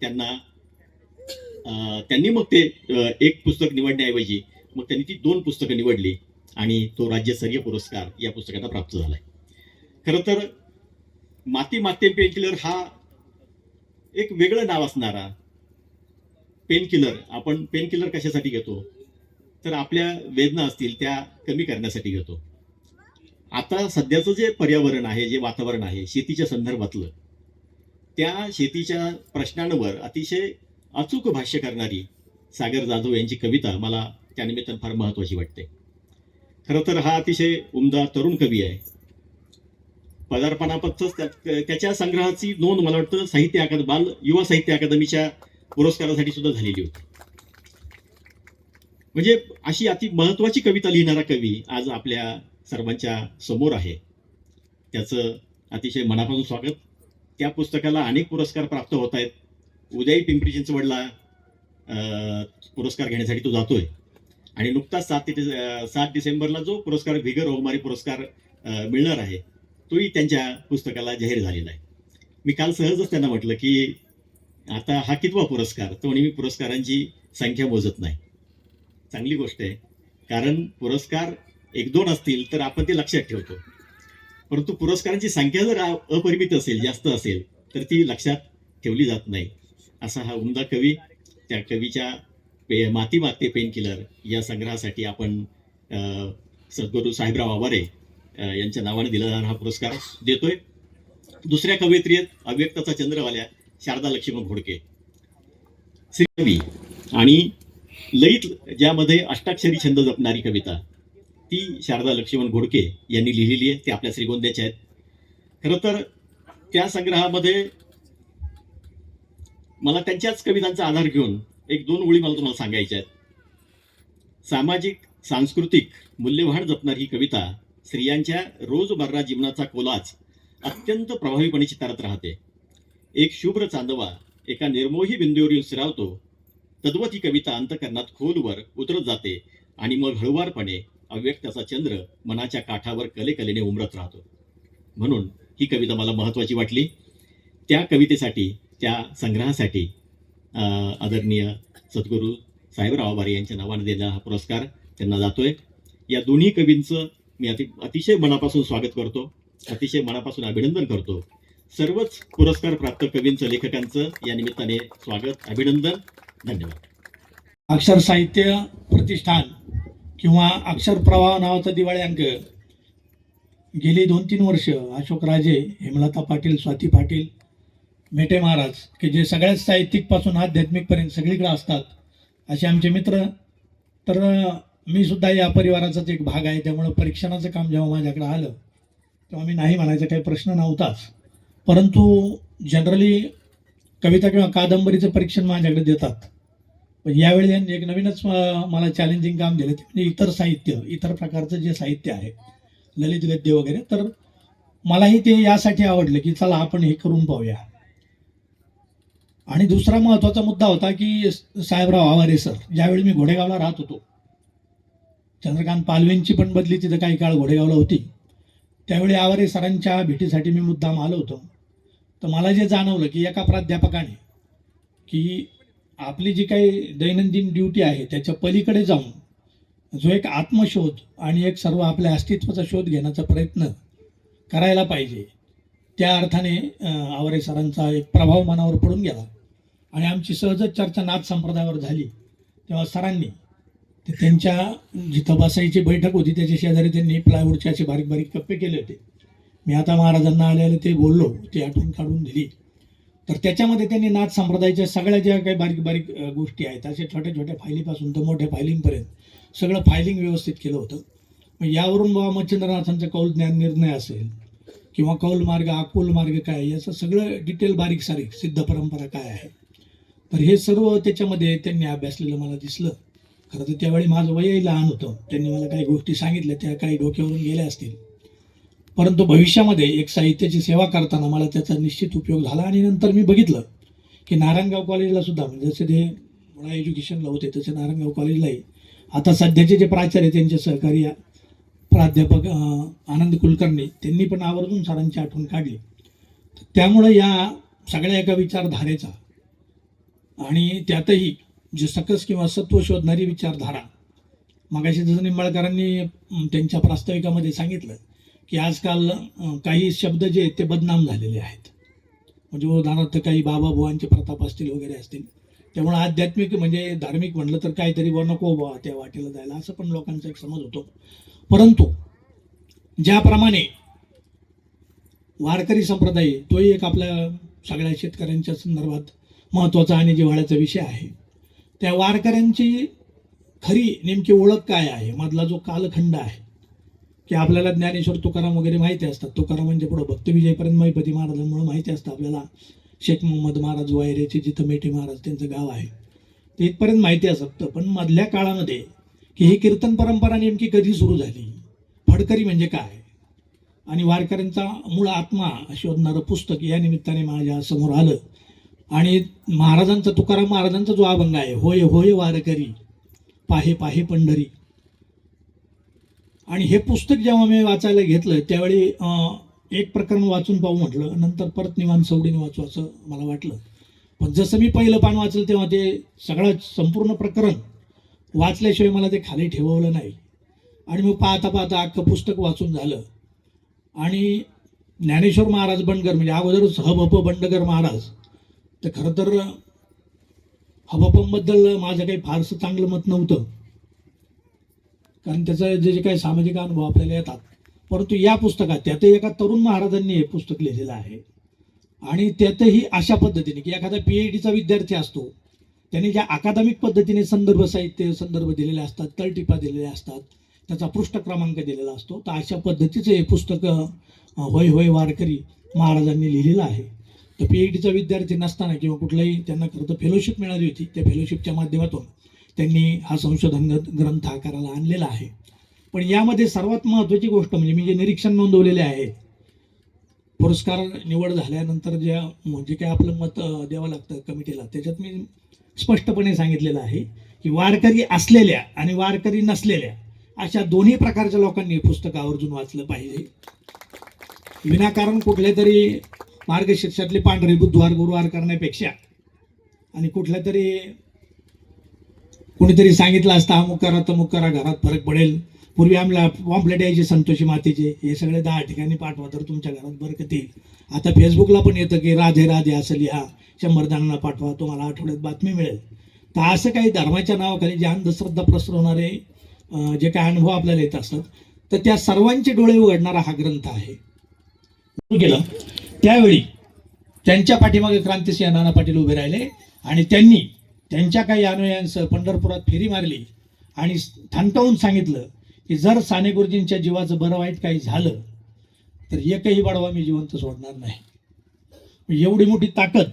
त्यांनी मग ते एक पुस्तक निवडण्याऐवजी मग त्यांनी ती 2 पुस्तकं निवडली आणि तो राज्यस्तरीय पुरस्कार या पुस्तकाला प्राप्त झालाय. खरं तर माती मागते पेन किलर हा एक वेगळं नाव असणारा पेन किलर. आपण पेन किलर कशासाठी घेतो तर आपल्या वेदना असतील त्या कमी करण्यासाठी घेतो. आता सध्याचं जे पर्यावरण आहे, जे वातावरण आहे शेतीच्या संदर्भातलं, त्या शेतीच्या प्रश्नांवर अतिशय अचूक भाष्य करणारी सागर जाधव यांची कविता मला त्यानिमित्तानं फार महत्त्वाची वाटते. खरं तर हा अतिशय उमदा तरुण कवी आहे. पदार्पणापत्रच त्याच्या संग्रहाची नोंद मला वाटतं बाल युवा साहित्य अकादमीच्या पुरस्कारासाठी सुद्धा झालेली होती. म्हणजे अशी अति महत्त्वाची कविता लिहिणारा कवी आज आपल्या सर्वांच्या समोर आहे. त्याचं अतिशय मनापासून स्वागत. त्या पुस्तकाला अनेक पुरस्कार प्राप्त होत आहेत. उद्याही पिंपरी चिंचवडला पुरस्कार घेण्यासाठी तो जातोय. आणि नुकताच 7 डिसेंबरला जो पुरस्कार व्हिगर ओमारी पुरस्कार मिळणार आहे तोही त्यांच्या पुस्तकाला जाहीर झालेला आहे. मी काल सहजच त्यांना म्हटलं की आता हा कितवा पुरस्कार, तो म्हणे मी पुरस्कारांची संख्या मोजत नाही. चांगली गोष्ट आहे, कारण पुरस्कार 1-2 असतील तर आपण ते लक्षात ठेवतो, परंतु पुरस्कारांची संख्या जर अपरिमित असेल, जास्त असेल तर ती लक्षात ठेवली जात नाही. असा हा उमदा कवी. त्या कवीच्या माती मागते पेन किलर या संग्रहासाठी आपण सद्गुरू साहेबराव आवारे यांच्या नावाने दिला जाणारा हा पुरस्कार देतोय. दुसऱ्या कवयित्री आहेत अव्यक्ताचा चंद्रवाल्या शारदा लक्ष्मण घोडके. श्रीकवी आणि ललित ज्यामध्ये अष्टाक्षरी छंद जपणारी कविता ती शारदा लक्ष्मण घोडके यांनी लिहिलेली आहे. ते आपल्या श्रीगोंद्याच्या आहेत. खरं तर त्या संग्रहामध्ये मला त्यांच्याच कवितांचा आधार घेऊन 1-2 ओळी मला तुम्हाला सांगायच्या आहेत. सामाजिक सांस्कृतिक मूल्यवान जपणारी ही कविता स्त्रियांच्या रोजमर्रा जीवनाचा कोलाज अत्यंत प्रभावीपणे चितारत राहते. एक शुभ्र चांदवा एका निर्मोही बिंदूवर येऊन स्थिरावतो, तद्वत ही कविता अंतकरणात खोलवर उतरत जाते आणि मग हळुवारपणे अव्यक्ताचा चंद्र मनाच्या काठावर कलेकलेने उमरत राहतो. म्हणून ही कविता मला महत्त्वाची वाटली. त्या कवितेसाठी, त्या संग्रहासाठी आदरणीय सद्गुरू साहेबराव आवारे यांच्या नावाने दिलेला हा पुरस्कार त्यांना जातोय. या दोन्ही कवींचं मी अतिशय मनापासून स्वागत करतो, अतिशय मनापासून अभिनंदन करतो. सर्वच पुरस्कार प्राप्त कवींचं, लेखकांचं या निमित्ताने स्वागत, अभिनंदन, धन्यवाद. अक्षर साहित्य प्रतिष्ठान किंवा अक्षर प्रवाह नावाचा दिवाळी अंक गेली 2-3 वर्ष अशोकराजे, हेमलता पाटील, स्वाती पाटील, मेटे महाराज की जे सगळ्याच साहित्यिकपासून आध्यात्मिकपर्यंत सगळीकडे असतात असे आमचे मित्र. तर मी सुद्धा या परिवाराचाच एक भाग आहे. त्यामुळं परीक्षणाचं काम जेव्हा माझ्याकडे आलं तेव्हा मी नाही म्हणायचा काही प्रश्न नव्हताच. परंतु जनरली कविता किंवा कादंबरीचं परीक्षण माझ्याकडे देतात. पण यावेळी त्यांनी एक नवीनच मला चॅलेंजिंग काम दिलं, ते म्हणजे इतर साहित्य, इतर प्रकारचं जे साहित्य आहे, ललित गद्य वगैरे. तर मलाही ते यासाठी आवडलं की चला आपण हे करून पाहूया. आणि दुसरा महत्त्वाचा मुद्दा होता की साहेबराव आवारे सर, ज्यावेळी मी घोडेगावला राहत होतो, चंद्रकांत पालवेंची पण बदली तिथं काही काळ घोडेगावला होती, त्यावेळी आवारे सरांच्या भेटीसाठी मी मुद्दाम आलो होतो. तर मला जे जाणवलं की एका प्राध्यापकाने की आपली जी काही दैनंदिन ड्युटी आहे त्याच्या पलीकडे जाऊन जो एक आत्मशोध आणि एक सर्व आपल्या अस्तित्वाचा शोध घेण्याचा प्रयत्न करायला पाहिजे, त्या अर्थाने आवारे सरांचा एक प्रभाव मनावर पडून गेला. आणि आमची सहजच चर्चा नाथ संप्रदायावर झाली तेव्हा सरांनी ते त्यांच्या जिथं बसायची बैठक होती त्याच्या शेजारी त्यांनी प्लायवूडचे असे बारीक बारीक कप्पे केले होते. मी आता महाराजांना आले ते बोललो, ते आठवण काढून दिली. तर त्याच्यामध्ये त्यांनी नाथ संप्रदायाच्या सगळ्या ज्या काही बारीक बारीक गोष्टी आहेत, अशा छोट्या छोट्या फायलीपासून तर मोठ्या फायलिंगपर्यंत सगळं फायलिंग व्यवस्थित केलं होतं. मग यावरून बाबा मच्छिंद्रनाथांचा कौल ज्ञान निर्णय असेल किंवा कौल मार्ग अकौल मार्ग काय, याचं सगळं डिटेल बारीक सारीक सिद्ध परंपरा काय आहे, तर हे सर्व त्याच्यामध्ये त्यांनी अभ्यासलेलं मला दिसलं. खरं तर त्यावेळी माझं वयही लहान होतं, त्यांनी मला काही गोष्टी सांगितल्या, त्या काही डोक्यावरून गेल्या असतील, परंतु भविष्यामध्ये एक साहित्याची सेवा करताना मला त्याचा निश्चित उपयोग झाला. आणि नंतर मी बघितलं की नारायणगाव कॉलेजला सुद्धा, म्हणजे जसे ते मुळा एज्युकेशनला होते तसे नारायणगाव कॉलेजलाही आता सध्याचे जे प्राचार्य त्यांचे सहकारी प्राध्यापक आनंद कुलकर्णी, त्यांनी पण आवर्जून सरांची आठवण काढली. त्यामुळं या सगळ्या एका विचारधारेचा आणि त्यातही जे सकस किंवा सत्व शोधणारी विचारधारा, मगाशी जसं निंबाळकरांनी त्यांच्या प्रास्ताविकामध्ये सांगितलं की आजकाल काही शब्द जे आहेत ते बदनाम झालेले आहेत, म्हणजे उदाहरणार्थ काही बाबाबुवांचे प्रताप असतील वगैरे असतील, त्यामुळे आध्यात्मिक म्हणजे धार्मिक म्हटलं तर काहीतरी नको बा त्या वाटेला जायला, असं पण लोकांचा एक समज होतो. परंतु ज्याप्रमाणे वारकरी संप्रदाय तोही एक आपल्या सगळ्या शेतकऱ्यांच्या संदर्भात महत्त्वाचा आणि जिव्हाळ्याचा विषय आहे, त्या वारकऱ्यांची खरी नेमकी ओळख काय आहे, मधला जो कालखंड आहे की आपल्याला ज्ञानेश्वर तुकाराम वगैरे माहिती असतात, तुकाराम म्हणजे पुढं भक्तविजयपर्यंत महिपती महाराजांमुळे माहिती असतं आपल्याला, शेख मोहम्मद महाराज वायरेचे जिथं मेटे महाराज त्यांचं गाव आहे ते इथपर्यंत माहिती असतं. पण मधल्या काळामध्ये की ही कीर्तन परंपरा नेमकी कधी सुरू झाली, फडकरी म्हणजे काय, आणि वारकऱ्यांचा मूळ आत्मा शोधणारं पुस्तक या निमित्ताने माझ्या समोर आलं. आणि महाराजांचा, तुकाराम महाराजांचा जो अभंग आहे, होय होय वारकरी पाहे पाहे पंढरी, आणि हे पुस्तक जेव्हा मी वाचायला घेतलं त्यावेळी एक प्रकरण वाचून पाहू म्हटलं, नंतर परत निवांत सवडीने वाचू असं मला वाटलं. पण जसं मी पहिलं पान वाचलं तेव्हा ते सगळं संपूर्ण प्रकरण वाचल्याशिवाय मला ते खाली ठेवलं नाही. आणि मग पाहता पाहता अख्खं पुस्तक वाचून झालं. आणि ज्ञानेश्वर महाराज बंडगर, म्हणजे अगोदरच हबप बंडगर महाराज, तर खरं तर हबपबद्दल माझं काही फारसं चांगलं मत नव्हतं, कारण त्याचं जे काही सामाजिक अनुभव आपल्याला येतात. परंतु या पुस्तकात त्यातही एका तरुण महाराजांनी हे पुस्तक लिहिलेलं आहे, आणि त्यातही अशा पद्धतीने की एखादा PhDचा विद्यार्थी असतो, त्याने ज्या अकादमिक पद्धतीने संदर्भ साहित्य संदर्भ दिलेले असतात, तळटिपा दिलेल्या असतात, त्याचा पृष्ठ क्रमांक दिलेला असतो, तर अशा पद्धतीचं हे पुस्तक होय होय वारकरी महाराजांनी लिहिलेलं आहे. तर PhDचा विद्यार्थी नसताना किंवा कुठलाही त्यांना खरं तर फेलोशिप मिळाली होती, त्या फेलोशिपच्या माध्यमातून त्यांनी हा संशोधन ग्रंथ आकाराला आणलेला आहे. पण यामध्ये सर्वात महत्त्वाची गोष्ट म्हणजे मी जे निरीक्षण नोंदवलेले आहे, पुरस्कार निवड झाल्यानंतर जे काय आपलं मत द्यावं लागतं कमिटीला, त्याच्यात मी स्पष्टपणे सांगितलेलं आहे की वारकरी असलेल्या आणि वारकरी नसलेल्या अशा दोन्ही प्रकारच्या लोकांनी हे पुस्तक आवर्जून वाचलं पाहिजे. विनाकारण कुठल्या तरी मार्गशीर्षातले पांढरे बुधवार गुरुवार करण्यापेक्षा, आणि कुठल्या तरी कुणीतरी सांगितलं असतं अमुक करा तमुक करा घरात फरक पडेल, पूर्वी आम्हाला पॉम्पलेट यायचे संतोषी मातेचे, हे सगळे 10 ठिकाणी पाठवा तर तुमच्या घरात बरकत येईल. आता फेसबुकला पण येतं की राधे राधे असं लिहा, 100 जणांना पाठवा, तुम्हाला आठवड्यात बातमी मिळेल. तर असं काही धर्माच्या नावाखाली जे अंधश्रद्धा पसरवणारे जे काही अनुभव आपल्याला येत असतात, तर त्या सर्वांचे डोळे उघडणारा हा ग्रंथ आहे. केलं त्यावेळी त्यांच्या पाठीमागे क्रांतिसिंह नाना पाटील उभे राहिले आणि त्यांनी त्यांच्या काही अनुयायांसह पंढरपुरात फेरी मारली आणि ठणकावून सांगितलं की जर साने गुरुजींच्या जीवाचं बरं वाईट काही झालं तर एकही बडवा मी जिवंत सोडणार नाही. एवढी मोठी ताकद,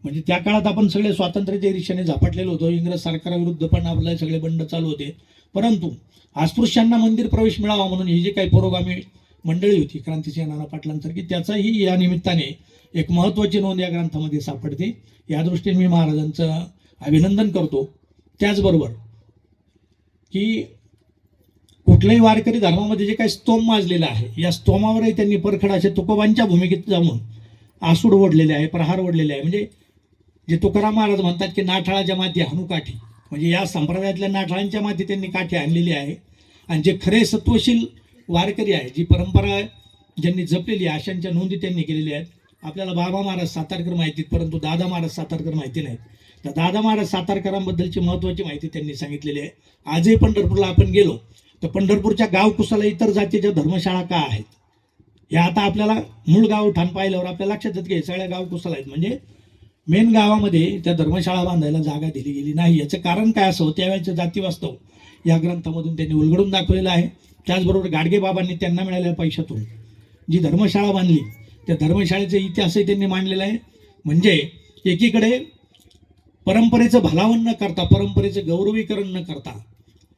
म्हणजे त्या काळात आपण सगळे स्वातंत्र्याच्या दिशेने झपाटलेलो होतो, इंग्रज सरकारविरुद्ध पण आपले सगळे बंड चालू होते, परंतु अस्पृश्यांना मंदिर प्रवेश मिळावा म्हणून ही जी काही पुरोगामी मंडळी होती क्रांतिसिंह नाना पाटलांसारखी, त्याचाही या निमित्ताने एक महत्त्वाची नोंद या ग्रंथामध्ये सापडते. या दृष्टीने मी महाराजांचं अभिनंदन करतो. त्याचबरोबर की कुठल्याही वारकरी धर्मामध्ये जे काही स्तोम माजलेलं आहे, या स्तोमावरही त्यांनी परखड असे तुकोबांच्या भूमिकेत जाऊन आसूड ओढलेले आहे, प्रहार ओढलेले आहे. म्हणजे जे तुकाराम महाराज म्हणतात की नाठाळाच्या माती हाणू काठी, म्हणजे या संप्रदायातल्या नाठाळांच्या माती त्यांनी काठी आणलेली आहे. आणि जे खरे सत्वशील वारकरी आहे, जी परंपरा ज्यांनी जपलेली आहे, अशांच्या नोंदी त्यांनी केलेल्या आहेत. आपल्याला बाबा महाराज सातारकर माहितीत, परंतु दादा महाराज सातारकर माहिती नाहीत. तर दादा महाराज सातारकरांबद्दलची महत्त्वाची माहिती त्यांनी सांगितलेली आहे. आजही पंढरपूरला आपण गेलो तर पंढरपूरच्या गावकुसाला इतर जातीच्या धर्मशाळा का आहेत, हे आता आपल्याला मूळ गाव ठाण पाहिल्यावर आपल्या लक्षात येतं की सगळ्या गावकुसाला आहेत. म्हणजे मेन गावामध्ये त्या धर्मशाळा बांधायला जागा दिली गेली नाही. याचं कारण काय असं, त्यावेळेचं जातीवास्तव या ग्रंथामधून त्यांनी उलगडून दाखवलेलं आहे. त्याचबरोबर गाडगे बाबांनी त्यांना मिळालेल्या पैशातून जी धर्मशाळा बांधली, त्या धर्मशाळेचा इतिहासही त्यांनी मांडलेला आहे. म्हणजे एकीकडे परंपरेचं भलावण न करता, परंपरेचं गौरवीकरण न करता,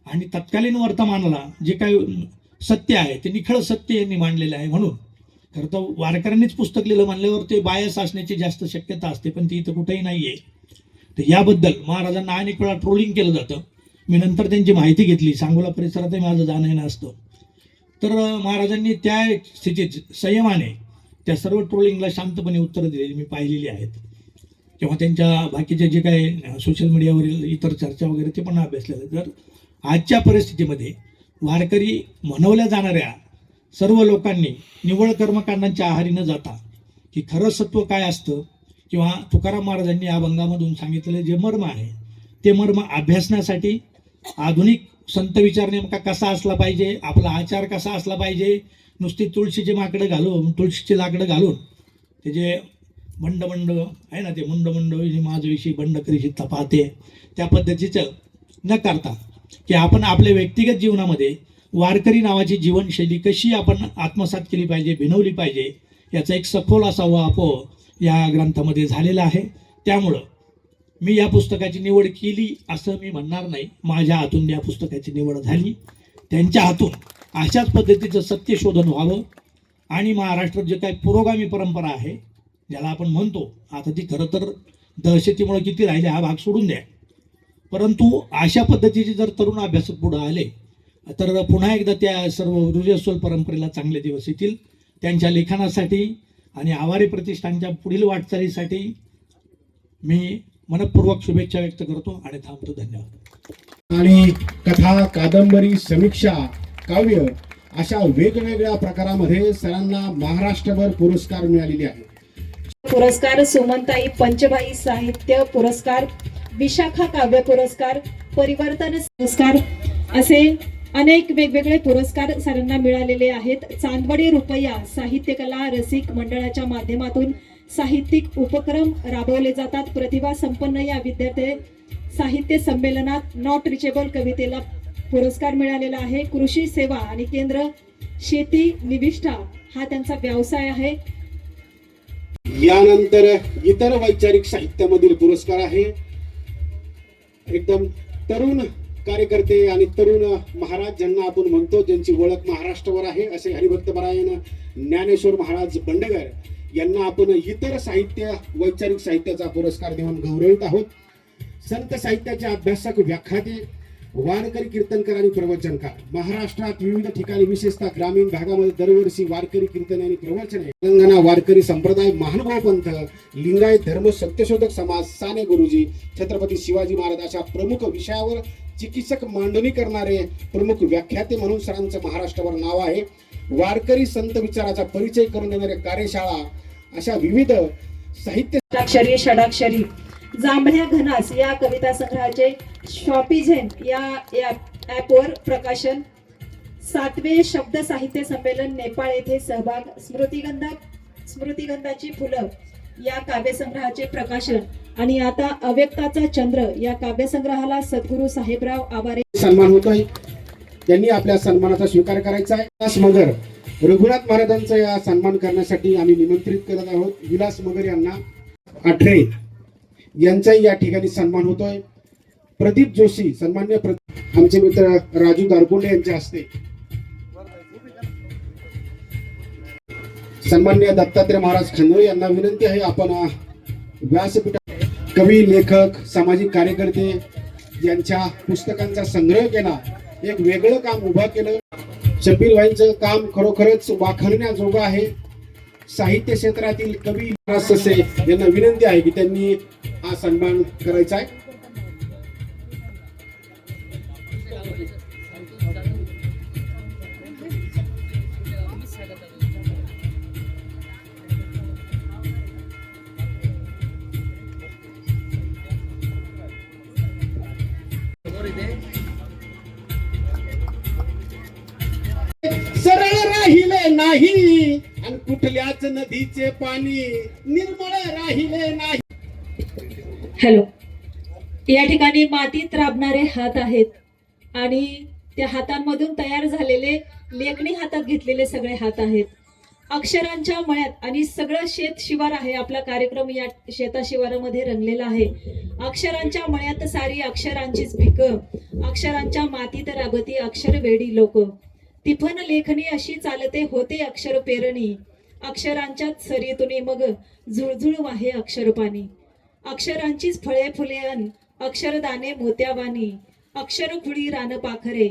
आणि तत्कालीन वर्तमानाला जे काही सत्य आहे ते निखळ सत्य यांनी मांडलेलं आहे. म्हणून खरं तर वारकऱ्यांनीच पुस्तक लिहिलं म्हणल्यावर ते बायस असण्याची जास्त शक्यता असते, पण ती इथं कुठेही नाही आहे. तर याबद्दल महाराजांना अनेक वेळा ट्रोलिंग केलं जातं. मी नंतर त्यांची माहिती घेतली, सांगोला परिसरातही माझं जाणं येणं असतं. तर महाराजांनी त्या स्थितीत संयमाने त्या सर्व ट्रोलिंगला शांतपणे उत्तरं दिलेली मी पाहिलेली आहेत, किंवा त्यांच्या बाकीचे जे काही सोशल मीडियावरील इतर चर्चा वगैरे ते पण अभ्यासलेलं. तर आजच्या परिस्थितीमध्ये वारकरी म्हणवल्या जाणाऱ्या सर्व लोकांनी निव्वळ कर्मकांडांच्या आहारी न जाता की खरं सत्व काय असतं, किंवा तुकाराम महाराजांनी या अभंगामधून सांगितलेलं जे मर्म आहे ते मर्म अभ्यासण्यासाठी आधुनिक संत विचार नेमका कसा असला पाहिजे, आपला आचार कसा असला पाहिजे, नुसती तुळशीचे माकडं घालून, तुळशीचे लाकडं घालून ते जे बंड आहे ना, ते मुंड माझ्याविषयी बंड करीशी तपाते, त्या पद्धतीचं न करता की आपण आपल्या व्यक्तिगत जीवनामध्ये वारकरी नावाची जीवनशैली कशी आपण आत्मसात केली पाहिजे, भिनवली पाहिजे, याचा एक सखोल असा वापर या ग्रंथामध्ये झालेला आहे. त्यामुळं मी या पुस्तकाची निवड केली असं मी म्हणणार नाही. माझ्या हातून या पुस्तकाची निवड झाली, त्यांच्या हातून अशाच पद्धतीचं सत्यशोधन व्हावं. आणि महाराष्ट्रात जे काही पुरोगामी परंपरा आहे, ज्याला आपण म्हणतो, आता ती खरं तर दहशतीमुळे किती राहिले हा भाग सोडून द्या, परंतु अशा पद्धतीचे जर तरुण अभ्यासक पुढे आले तर पुन्हा एकदा त्या सर्व ऋजस्वल परंपरेला चांगले दिवस येतील. त्यांच्या लेखनासाठी आणि आवारी प्रतिष्ठानच्या पुढील वाटचालीसाठी मी मनपूर्वक शुभेच्छा व्यक्त करतो आणि थांबतो. धन्यवाद. आणि कथा, कादंबरी, समीक्षा, काव्य अशा वेगवेगळ्या प्रकारामध्ये सरांना महाराष्ट्रभर पुरस्कार मिळालेले आहेत. पुरस्कार, सुमनताई पंचबाई साहित्य पुरस्कार, विशाखा काव्य पुरस्कार, परिवर्तन पुरस्कार, असे अनेक वेगवेगळे पुरस्कार सरांना मिळालेले आहेत. चांदवडी रुपया साहित्य कला रसिक मंडळाच्या माध्यमातून साहित्यिक उपक्रम राबवले जातात. प्रतिभा संपन्न या विद्यार्थी साहित्य संमेलनात नॉट रिचेबल कवितेला पुरस्कार मिळालेला आहे. कृषी सेवा आणि केंद्र शेती निविष्ठा हा त्यांचा व्यवसाय आहे. यानंतर इतर वैचारिक साहित्यामधील पुरस्कार आहे. एकदम तरुण कार्यकर्ते आणि तरुण महाराज ज्यांना आपण म्हणतो, ज्यांची ओळख महाराष्ट्रावर आहे, असे हरिभक्तपरायण ज्ञानेश्वर महाराज बंडगर यांना आपण इतर साहित्य, वैचारिक साहित्याचा पुरस्कार देऊन गौरवित आहोत. संत साहित्याचे अभ्यासक, व्याख्याते, वारकरी कीर्तनकार आणि प्रवचनकार महाराष्ट्रात विविध ठिकाणी, विशेषतः ग्रामीण भागामध्ये दरवर्षी वारकरी कीर्तन आणि प्रवचने, तेलंगणा वारकरी संप्रदाय, महानुभाव पंथ, लिंगायत धर्म, सत्यशोधक समाज, साने गुरुजी, छत्रपती शिवाजी महाराज अशा प्रमुख विषयावर चिकित्सक मांडणी करणारे प्रमुख व्याख्याते म्हणून सरांचं महाराष्ट्रावर नाव आहे. वारकरी संत विचाराचा परिचय करून देणारे कार्यशाळा, अशा विविध साहित्य षडाक्षरी षडाक्षरी जांभळ्या घनास या कविता संग्रहाचे शॉपिझेन या ॲपवर प्रकाशन. 7वे शब्द साहित्य संमेलन नेपाळ येथे सहभाग. स्मृतिगंधाची फुलं या काव्यसंग्रहाचे प्रकाशन. आणि आता अव्यक्ताचा चंद्र या काव्यसंग्रहाला सद्गुरू साहेबराव आवारे सन्मान होत आहे. त्यांनी आपल्या सन्मानाचा स्वीकार करायचा आहे. विलास मगर, रघुनाथ महाराजांचा या सन्मान करण्यासाठी आम्ही निमंत्रित करत आहोत. विलास मगर यांना आठरे यांचाही या ठिकाणी सन्मान होतोय. प्रदीप जोशी, सन्मान्य आमचे मित्र राजू दारकुंडे यांच्या हस्ते सन्माननीय दत्तात्रय महाराज खंडोळे यांना विनंती आहे आपण व्यासपीठा कवी, लेखक, सामाजिक कार्यकर्ते यांच्या पुस्तकांचा संग्रह केला, एक वेगळं काम उभं केलं. शब्बीर भाईंचं काम खरोखरच वाखाणण्याजोगं आहे. साहित्य क्षेत्रातील कवी महाराज ससे यांना विनंती आहे की त्यांनी हा सन्मान करायचा आहे. सरळ राहिले नाही आणि कुठल्याच नदीचे पाणी निर्मळ राहिले नाही. हॅलो. या ठिकाणी मातीत राबणारे हात आहेत आणि त्या हातांमधून तयार झालेले लेखणी हातात घेतलेले सगळे हात आहेत. अक्षरांच्या मळ्यात आणि सगळं शेत शिवार आहे. आपला कार्यक्रम या शेताशिवारामध्ये रंगलेला आहे. अक्षरांच्या मळ्यात सारी अक्षरांचीच पिकं, अक्षरांच्या मातीत राबती अक्षर वेडी लोक. तिफन लेखणी अशी चालते होते अक्षर पेरणी, अक्षरांच्या सरीतुनी मग झुळझुळ वाहे अक्षर पाणी. अक्षरांचीच फळे फुले अन अक्षरदाने मोत्यावानी, अक्षर खुळी रान पाखरे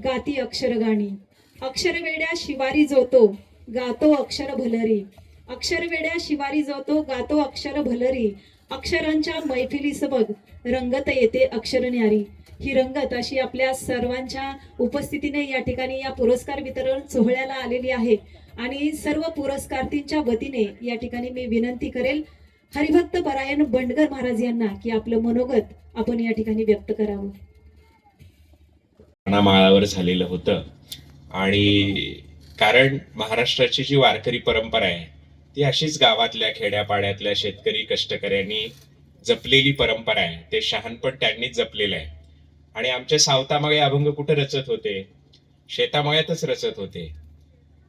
गाती अक्षर गाणी. अक्षर वेड्या शिवारी जोतो गातो अक्षर भलरी, अक्षर वेड्या शिवारी जोतो गातो अक्षर भलरी. अक्षरांच्या मैफिली सबग रंगत येते अक्षर न्यारी. ही रंगत अशी आपल्या सर्वांच्या उपस्थितीने या ठिकाणी या पुरस्कार वितरण सोहळ्याला आलेली आहे. आणि सर्व पुरस्कारार्थींच्या वतीने या ठिकाणी मी विनंती करेल हरिभक्त परायण बंडगर महाराज यांना की आपलं मनोगत आपण या ठिकाणी व्यक्त करावं. माळावर झालेलं होतं आणि कारण महाराष्ट्राची जी वारकरी परंपरा आहे ती अशीच गावातल्या खेड्यापाड्यातल्या शेतकरी कष्टकऱ्यांनी जपलेली परंपरा आहे. ते शहाणपण त्यांनीच जपलेलं आहे. आणि आमचे सावतामाळे अभंग कुठे रचत होते? शेतामळ्यातच रचत होते.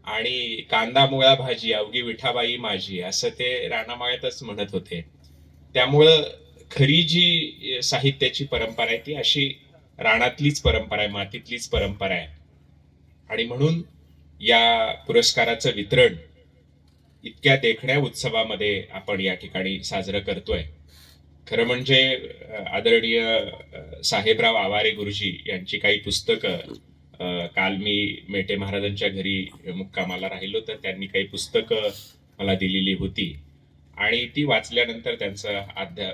आणि कांदा मुळा भाजी अवघी विठाबाई माझी असं ते रानामाळ्यातच म्हणत होते. त्यामुळं खरी जी साहित्याची परंपरा आहे ती अशी रानातलीच परंपरा आहे, मातीतलीच परंपरा आहे. आणि म्हणून या पुरस्काराचं वितरण इतक्या देखण्या उत्सवामध्ये आपण या ठिकाणी साजरं करतोय. खरं म्हणजे आदरणीय साहेबराव आवारे गुरुजी यांची काही पुस्तकं, काल मी मेटे महाराजांच्या घरी मुक्कामाला राहिलो तर त्यांनी काही पुस्तकं मला दिलेली होती आणि ती वाचल्यानंतर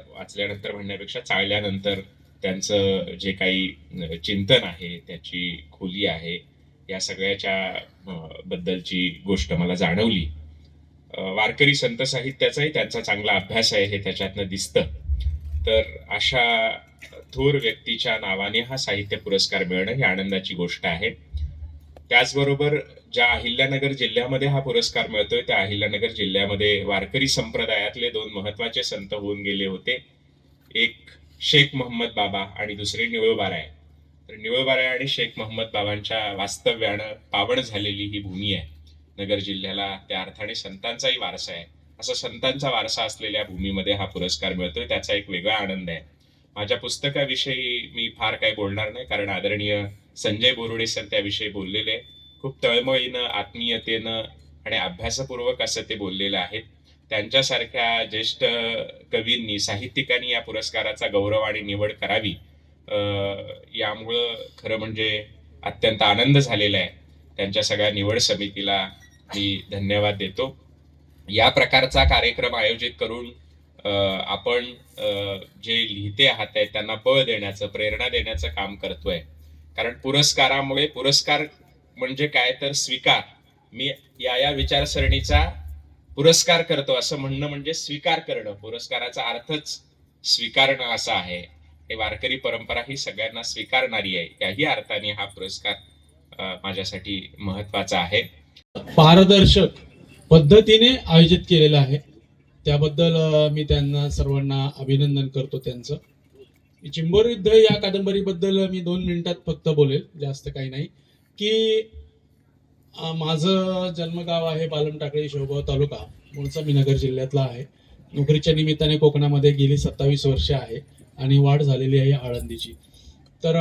वाचल्यानंतर म्हणण्यापेक्षा चाळल्यानंतर त्यांचं जे काही चिंतन आहे, त्याची खोली आहे, या सगळ्याच्या बद्दलची गोष्ट मला जाणवली. वारकरी संत साहित्याचाही त्यांचा चांगला अभ्यास आहे हे त्याच्यातनं दिसतं. तर अशा थोर व्यक्तीच्या नावाने हा साहित्य पुरस्कार मिळणं ही आनंदाची गोष्ट आहे. त्याचबरोबर ज्या अहिल्यानगर जिल्ह्यामध्ये हा पुरस्कार मिळतोय त्या अहिल्यानगर जिल्ह्यामध्ये वारकरी संप्रदायातले 2 महत्वाचे संत होऊन गेले होते. एक शेख मोहम्मद बाबा आणि दुसरे निळोबाराय. तर निळोबाराय आणि शेख मोहम्मद बाबांच्या वास्तव्यानं पावन झालेली ही भूमी आहे. नगर जिल्ह्याला त्या अर्थाने संतांचाही वारसा आहे. असा संतांचा वारसा असलेल्या भूमीमध्ये हा पुरस्कार मिळतोय, त्याचा एक वेगळा आनंद आहे. माझ्या पुस्तकाविषयी मी फार काही बोलणार नाही कारण आदरणीय संजय बोरुडे सर त्याविषयी बोललेले. खूप तळमळीनं, आत्मीयतेनं आणि अभ्यासपूर्वक असं ते बोललेलं आहे. त्यांच्यासारख्या ज्येष्ठ कवींनी, साहित्यिकांनी या पुरस्काराचा गौरव आणि निवड करावी यामुळं खरं म्हणजे अत्यंत आनंद झालेला आहे. त्यांच्या सगळ्या निवड समितीला मी धन्यवाद देतो. या प्रकारचा कार्यक्रम आयोजित करून आपण जे लिहिते आहात त्यांना बळ देण्याचं, प्रेरणा देण्याचं काम करतोय. कारण पुरस्कारामुळे, पुरस्कार म्हणजे काय तर स्वीकार, मी या विचारसरणीचा पुरस्कार करतो असं म्हणणं म्हणजे स्वीकार करणं. पुरस्काराचा अर्थच स्वीकारणं असा आहे. हे वारकरी परंपरा ही सगळ्यांना स्वीकारणारी आहे. याही अर्थाने हा पुरस्कार माझ्यासाठी महत्वाचा आहे. पारदर्शक पद्धतीने आयोजित केलेलं आहे त्याबद्दल मी त्यांना सर्वांना अभिनंदन करतो त्यांचं. चिंबोर युद्ध या कादंबरीबद्दल मी 2 मिनिटात फक्त बोलेल, जास्त काही नाही. की माझं जन्मगाव आहे बालम टाकळी, शेवगाव तालुका. मूळचा मी नगर जिल्ह्यातला आहे. नोकरीच्या निमित्ताने कोकणामध्ये गेली 27 वर्ष आहे आणि वाढ झालेली आहे आळंदीची. तर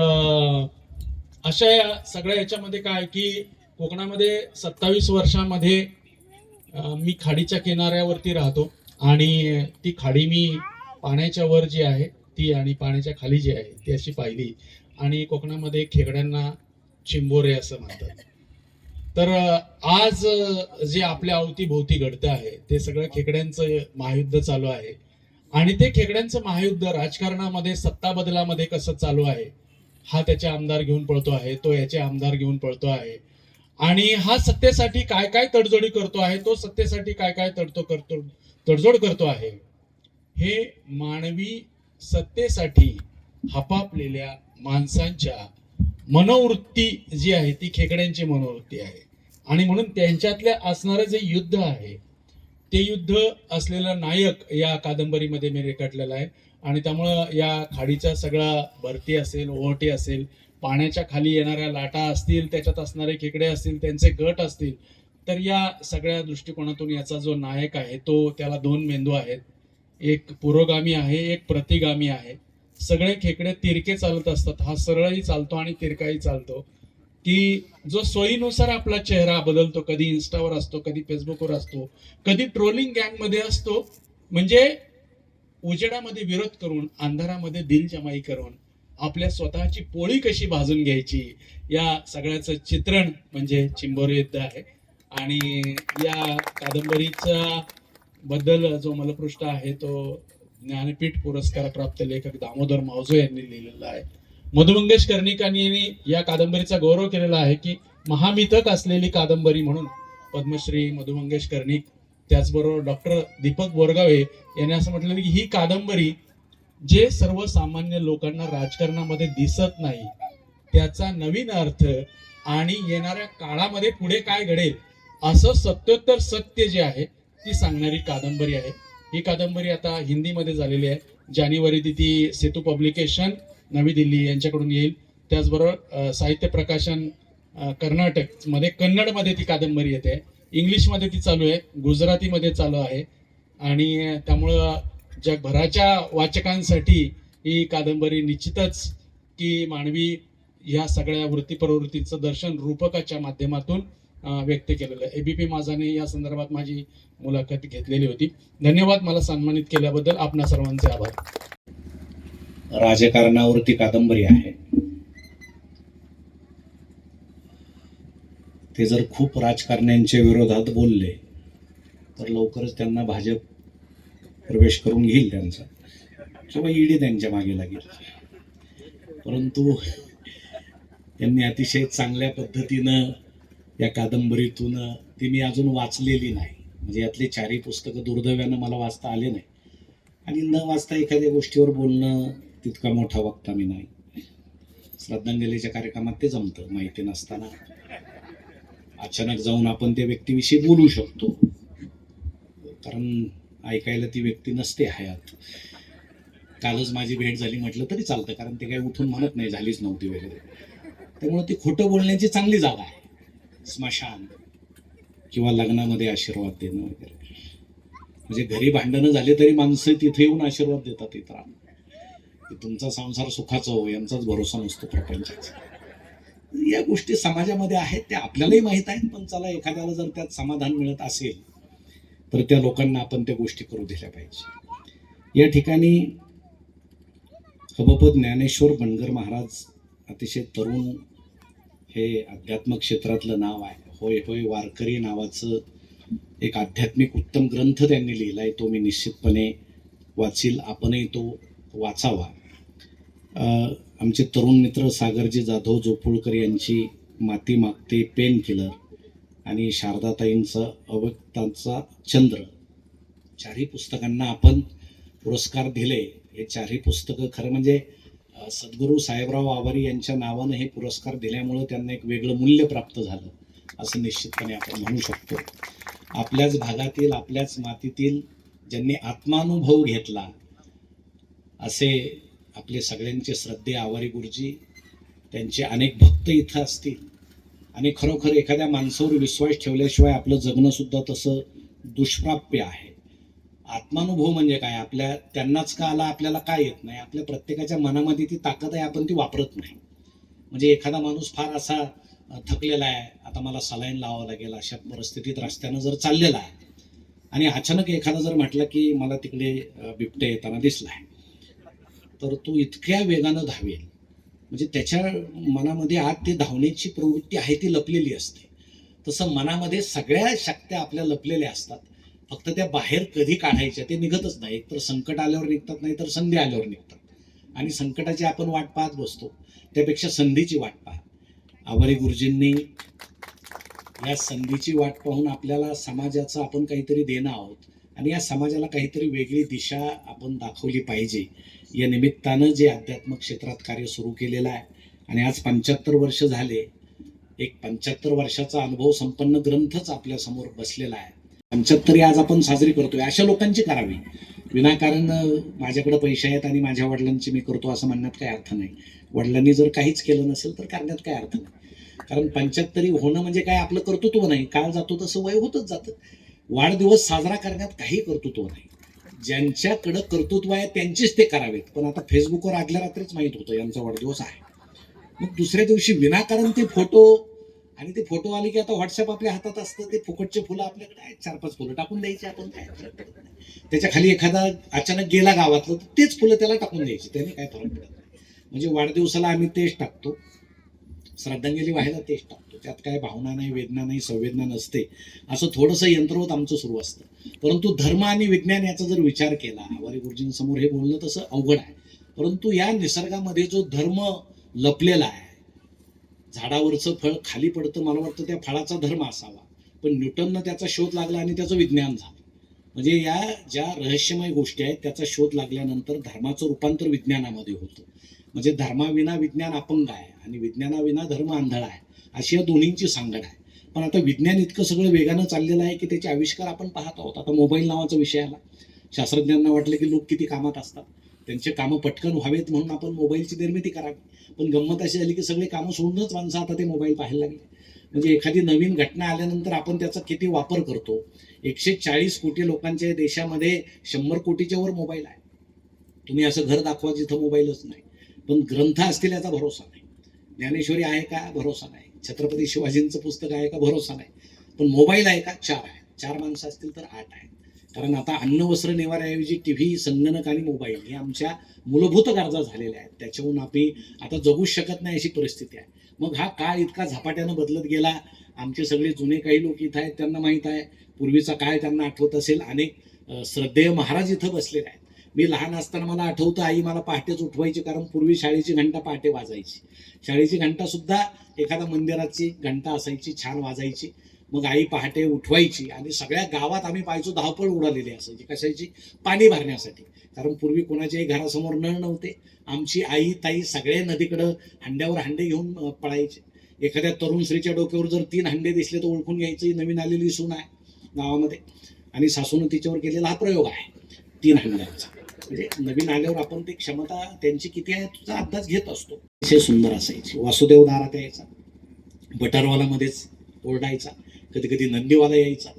अशा सगळ्या याच्यामध्ये काय की कोकणामध्ये 27 वर्षामध्ये मी खाडीच्या किनाऱ्यावरती राहतो आणि ती खाडी मी पाण्याच्या वर जी आहे ती आणि पाण्याच्या खाली जी आहे ती अशी पाहिली. आणि कोकणामध्ये खेकड्यांना चिंबोरे असं म्हणतात. तर आज जे आपल्या अवतीभोवती घडतं आहे ते सगळं खेकड्यांचं महायुद्ध चालू आहे. आणि ते खेकड्यांचं महायुद्ध राजकारणामध्ये सत्ता बदलामध्ये कसं चालू आहे, हा त्याचे आमदार घेऊन पळतो आहे, तो याचे आमदार घेऊन पळतो आहे. आणि हा सत्तेसाठी काय काय तडजोडी करतो आहे, तो सत्तेसाठी काय काय तडजोड करतो आहे. हे मानवी सत्तेसाठी हपापलेल्या माणसांच्या मनोवृत्ती जी आहे ती खेकड्यांची मनोवृत्ती आहे. आणि म्हणून त्यांच्यातल्या असणारं जे युद्ध आहे ते युद्ध असलेला नायक या कादंबरीमध्ये मी रेखाटलेला आहे. आणि त्यामुळं या खाडीचा सगळा भरती असेल, ओहोटी असेल, पाण्याच्या खाली येणाऱ्या लाटा असतील, त्याच्यात असणारे खेकडे असतील, त्यांचे गट असतील, तर या सगळ्या दृष्टिकोनातून याचा जो नायक आहे तो त्याला दोन मेंदू आहेत. एक पुरोगामी आहे, एक प्रतिगामी आहे. सगळे खेकडे तिरके चालत असतात, हा सरळही चालतो आणि तिरकाही चालतो. की जो सोयीनुसार आपला चेहरा बदलतो, कधी इन्स्टावर असतो, कधी फेसबुकवर असतो, कधी ट्रोलिंग गँगमध्ये असतो. म्हणजे उजेडामध्ये विरोध करून, अंधारामध्ये दिलजमाई करून आपल्या स्वतःची पोळी कशी भाजून घ्यायची, या सगळ्याचं चित्रण म्हणजे चिंबोरी युद्ध आहे. आणि या कादंबरीचा बद्दल जो मलपृष्ठ आहे तो ज्ञानपीठ पुरस्कार प्राप्त लेखक दामोदर मावजो यांनी लिहिलेला आहे. मधु मंगेश कर्णिकांनी या कादंबरीचा गौरव केलेला आहे की महामिथक असलेली कादंबरी म्हणून पद्मश्री मधु मंगेश कर्णिक, त्याचबरोबर डॉक्टर दीपक बोरगावे यांनी असं म्हटलं की ही कादंबरी जे सर्वसामान्य लोकांना राजकारणामध्ये दिसत नाही त्याचा नवीन अर्थ आणि येणाऱ्या काळामध्ये पुढे काय घडेल असं सत्योत्तर सत्य जे आहे ती सांगणारी कादंबरी आहे. ही कादंबरी आता हिंदीमध्ये झालेली आहे. जानेवारी ती सेतू पब्लिकेशन नवी दिल्ली यांच्याकडून येईल. त्याचबरोबर साहित्य प्रकाशन कर्नाटक मध्ये कन्नडमध्ये ती कादंबरी येते, इंग्लिशमध्ये ती चालू आहे, गुजरातीमध्ये चालू आहे. आणि त्यामुळं जगभराच्या वाचकांसाठी ही कादंबरी निश्चितच की मानवी ह्या सगळ्या वृत्ती प्रवृत्तीचं दर्शन रूपकाच्या माध्यमातून व्यक्त केलेलं आहे. एबीपी माझाने या संदर्भात माझी मुलाखत घेतलेली होती. धन्यवाद मला सन्मानित केल्याबद्दल. आपणा सर्वांचे आभार. राजकारणावरती कादंबरी आहे. ते जर खूप राजकारण्यांच्या विरोधात बोलले तर लवकरच त्यांना भाजप प्रवेश करून घेईल त्यांचा, किंवा ईडी त्यांच्या मागे लागेल. परंतु त्यांनी अतिशय चांगल्या पद्धतीनं या कादंबरीतून, ती मी अजून वाचलेली नाही, म्हणजे यातले चारही पुस्तकं दुर्दैवानं मला वाचता आले नाही. आणि न वाचता एखाद्या गोष्टीवर बोलणं तितका मोठा वक्ता मी नाही. श्रद्धांजलीच्या कार्यक्रमात ते जमतं, माहिती नसताना अचानक जाऊन आपण त्या व्यक्तीविषयी बोलू शकतो, कारण ऐकायला ती व्यक्ती नसते हयात. कालच माझी भेट झाली म्हटलं तरी चालतं, कारण ते काही उठून म्हणत नाही झालीच नव्हती वगैरे. त्यामुळे ती खोटं बोलण्याची चांगली जागा आहे. स्मशान किंवा लग्नामध्ये आशीर्वाद देणं वगैरे, म्हणजे घरी भांडणं झाले तरी माणसं तिथे येऊन आशीर्वाद देतात इतरांना की तुमचा संसार सुखाचा हो, यांचाच भरोसा नसतो प्रपंचाचा. या गोष्टी समाजामध्ये आहेत, त्या आपल्यालाही माहीत आहेत. पण चला, एखाद्याला जर त्यात समाधान मिळत असेल तर त्या लोकांना आपण त्या गोष्टी करू दिल्या पाहिजे. या ठिकाणी हबपद ज्ञानेश्वर बनगर महाराज, अतिशय तरुण, हे अध्यात्म क्षेत्रातलं नाव आहे. होय होय वारकरी नावाचं एक आध्यात्मिक उत्तम ग्रंथ त्यांनी लिहिलाय, तो मी निश्चितपणे वाचील. आपणही तो वाचावा. आमचे तरुण मित्र सागरजी जाधव जोपुळकर यांची माती मागते, पेन किलर आणि शारदाताईंचा अव्यक्तांचा चंद्र, चारही पुस्तकांना आपण पुरस्कार दिले. हे चारही पुस्तकं खरं म्हणजे सद्गुरू साहेबराव आवारी यांच्या नावानं हे पुरस्कार दिल्यामुळं त्यांना एक वेगळं मूल्य प्राप्त झालं असं निश्चितपणे आपण म्हणू शकतो. आपल्याच भागातील, आपल्याच मातीतील ज्यांनी आत्मानुभव घेतला असे आपले सगळ्यांचे श्रद्धे आवारी गुरुजी, त्यांचे अनेक भक्त इथं असतील. आणि खरोखर एखाद्या माणसावर विश्वास ठेवल्याशिवाय आपलं जगणं सुद्धा तसं दुष्प्राप्य आहे. आत्मानुभव म्हणजे काय, आपल्या त्यांनाच का आला, आपल्याला काय येत नाही. आपल्या प्रत्येकाच्या मनामध्ये ती ताकद आहे, आपण ती वापरत नाही. म्हणजे एखादा माणूस फार असा थकलेला आहे, आता मला सलाईन लावावं लागेल, अशा परिस्थितीत रस्त्यानं जर चाललेला आहे आणि अचानक एखादा जर म्हटलं की मला तिकडे बिबट्या येताना दिसलाय, तर तो इतक्या वेगानं धावेल, म्हणजे त्याच्या मनामध्ये आत ते धावण्याची प्रवृत्ती आहे ती लपलेली असते. तसं मनामध्ये सगळ्या शक्त्या आपल्या लपलेल्या असतात, फक्त त्या बाहेर कधी काढायच्या ते निघतच नाही. एकतर संकट आल्यावर निघतात, नाही तर संधी आल्यावर निघतात. आणि संकटाची आपण वाट पाहत बसतो, त्यापेक्षा संधीची वाट पहा. आवारी गुरुजींनी या संधीची वाट पाहून आपल्याला समाजाचं आपण काहीतरी देणं आहोत आणि या समाजाला काहीतरी वेगळी दिशा आपण दाखवली पाहिजे, या निमित्तानं जे आध्यात्मिक क्षेत्रात कार्य सुरू केलेलं आहे. आणि आज 75 वर्ष झाले, एक 75 वर्षाचा अनुभव संपन्न ग्रंथच आपल्या समोर बसलेला आहे. 75 आज आपण साजरी करतोय. अशा लोकांची करावी. विनाकारण माझ्याकडे पैसे आहेत आणि माझ्या वडिलांची मी करतो असं म्हणण्यात काही अर्थ नाही. वडिलांनी जर काहीच केलं नसेल तर करण्यात काही अर्थ नाही. कारण 75 होणं म्हणजे काय आपलं कर्तृत्व नाही. काळ जातो तसं वय होतच जातं. वाढदिवस साजरा करण्यात काही कर्तृत्व नाही. ज्यांच्याकडं कर्तृत्व आहे त्यांचेच ते करावेत. पण आता फेसबुकवर आदल्या रात्रीच माहीत होतं यांचा वाढदिवस आहे, मग दुसऱ्या दिवशी विनाकारण ते फोटो, आणि ते फोटो आले की आता व्हॉट्सअप आपल्या हातात असतं, ते फुकटचे फुलं आपल्याकडे आहेत, 4-5 फुलं टाकून द्यायची, आपण काय फरक पडत नाही. त्याच्या खाली एखादा अचानक गेला गावातलं तर तेच फुलं त्याला टाकून द्यायची, त्याने काय फरक पडत नाही. म्हणजे वाढदिवसाला आम्ही तेच टाकतो, श्रद्धांजली व्हायला तेच टाकतो. त्यात काय भावना नाही, वेदना नाही, संवेदना नसते. असं थोडंसं यंत्रवत आमचं सुरू असतं. परंतु धर्म आणि विज्ञान याचा जर विचार केला, आवारी गुरुजींसमोर हे बोलणं तसं अवघड आहे, परंतु या निसर्गामध्ये जो धर्म लपलेला आहे, झाडावरचं फळ खाली पडतं, मला वाटतं त्या फळाचा धर्म असावा, पण न्यूटननं त्याचा शोध लागला आणि त्याचं विज्ञान झालं. म्हणजे या ज्या रहस्यमय गोष्टी आहेत त्याचा शोध लागल्यानंतर धर्माचं रूपांतर विज्ञानामध्ये होतं. म्हणजे धर्माविना विज्ञान अपंग आहे आणि विज्ञानाविना धर्म आंधळा आहे, अशी या दोन्हींची सांगड आहे. पण आता विज्ञान इतकं सगळं वेगानं चाललेलं आहे की त्याचे आविष्कार आपण पाहत आहोत. आता मोबाईल नावाचा विषय आला, शास्त्रज्ञांना वाटलं की लोक किती कामात असतात, त्यांचे कामं पटकन व्हावेत म्हणून आपण मोबाईलची निर्मिती करावी. पण गंमत अशी झाली की सगळे कामं सोडूनच माणसं आता ते मोबाईल पाहायला लागले. म्हणजे एखादी नवीन घटना आल्यानंतर आपण त्याचा किती वापर करतो. 140 कोटी लोकांच्या देशामध्ये 100 कोटीच्या वर मोबाईल आहे. तुम्ही असं घर दाखवा जिथं मोबाईलच नाही. पण ग्रंथ असतील याचा भरोसा नाही. ज्ञानेश्वरी आहे का, भरोसा नाही. छत्रपती शिवाजींचं पुस्तक आहे का, भरोसा नाही. पण मोबाईल आहे का, 4 आहे. 4 माणसं असतील तर 8 आहे. कारण आता अन्न वस्त्र निवाऱ्याऐवजी टीव्ही, संगणक आणि मोबाईल हे आमच्या मूलभूत गरजा झालेल्या आहेत. त्याच्याहून आम्ही आता जगूच शकत नाही अशी परिस्थिती आहे. मग हा काळ इतका झपाट्यानं बदलत गेला. आमचे सगळे जुने काही लोक इथं आहेत, त्यांना माहीत आहे. पूर्वीचा काळ त्यांना आठवत असेल. अनेक श्रद्धेय महाराज इथं बसलेले आहेत. मी लहान असताना मला आठवतं, आई मला पहाटेच उठवायची, कारण पूर्वी शाळेची घंटा पहाटे वाजायची. शाळेची घंटा सुद्धा एखाद्या मंदिराची घंटा असायची, छान वाजायची. मग आई पहाटे उठवायची आणि सगळ्या गावात आम्ही पाहायचो धावपळ उडालेली असायची. कशाची, पाणी भरण्यासाठी. कारण पूर्वी कोणाच्याही घरासमोर नळ नव्हते. आमची आई ताई सगळे नदीकडं हंड्यावर हंडे घेऊन पळायचे. एखाद्या तरुण स्त्रीच्या डोक्यावर जर 3 हंडे दिसले तर ओळखून घ्यायची नवीन आलेली सून आहे गावामध्ये, आणि सासून तिच्यावर केलेला हा प्रयोग आहे 3 हंड्यांचा. म्हणजे नवीन आल्यावर आपण ती क्षमता त्यांची किती आहे तुझा अंदाज घेत असतो. अतिशय सुंदर असायची. वासुदेव दारात यायचा, बटरवाला मध्येच ओरडायचा, कधी कधी नंदीवाला यायचा.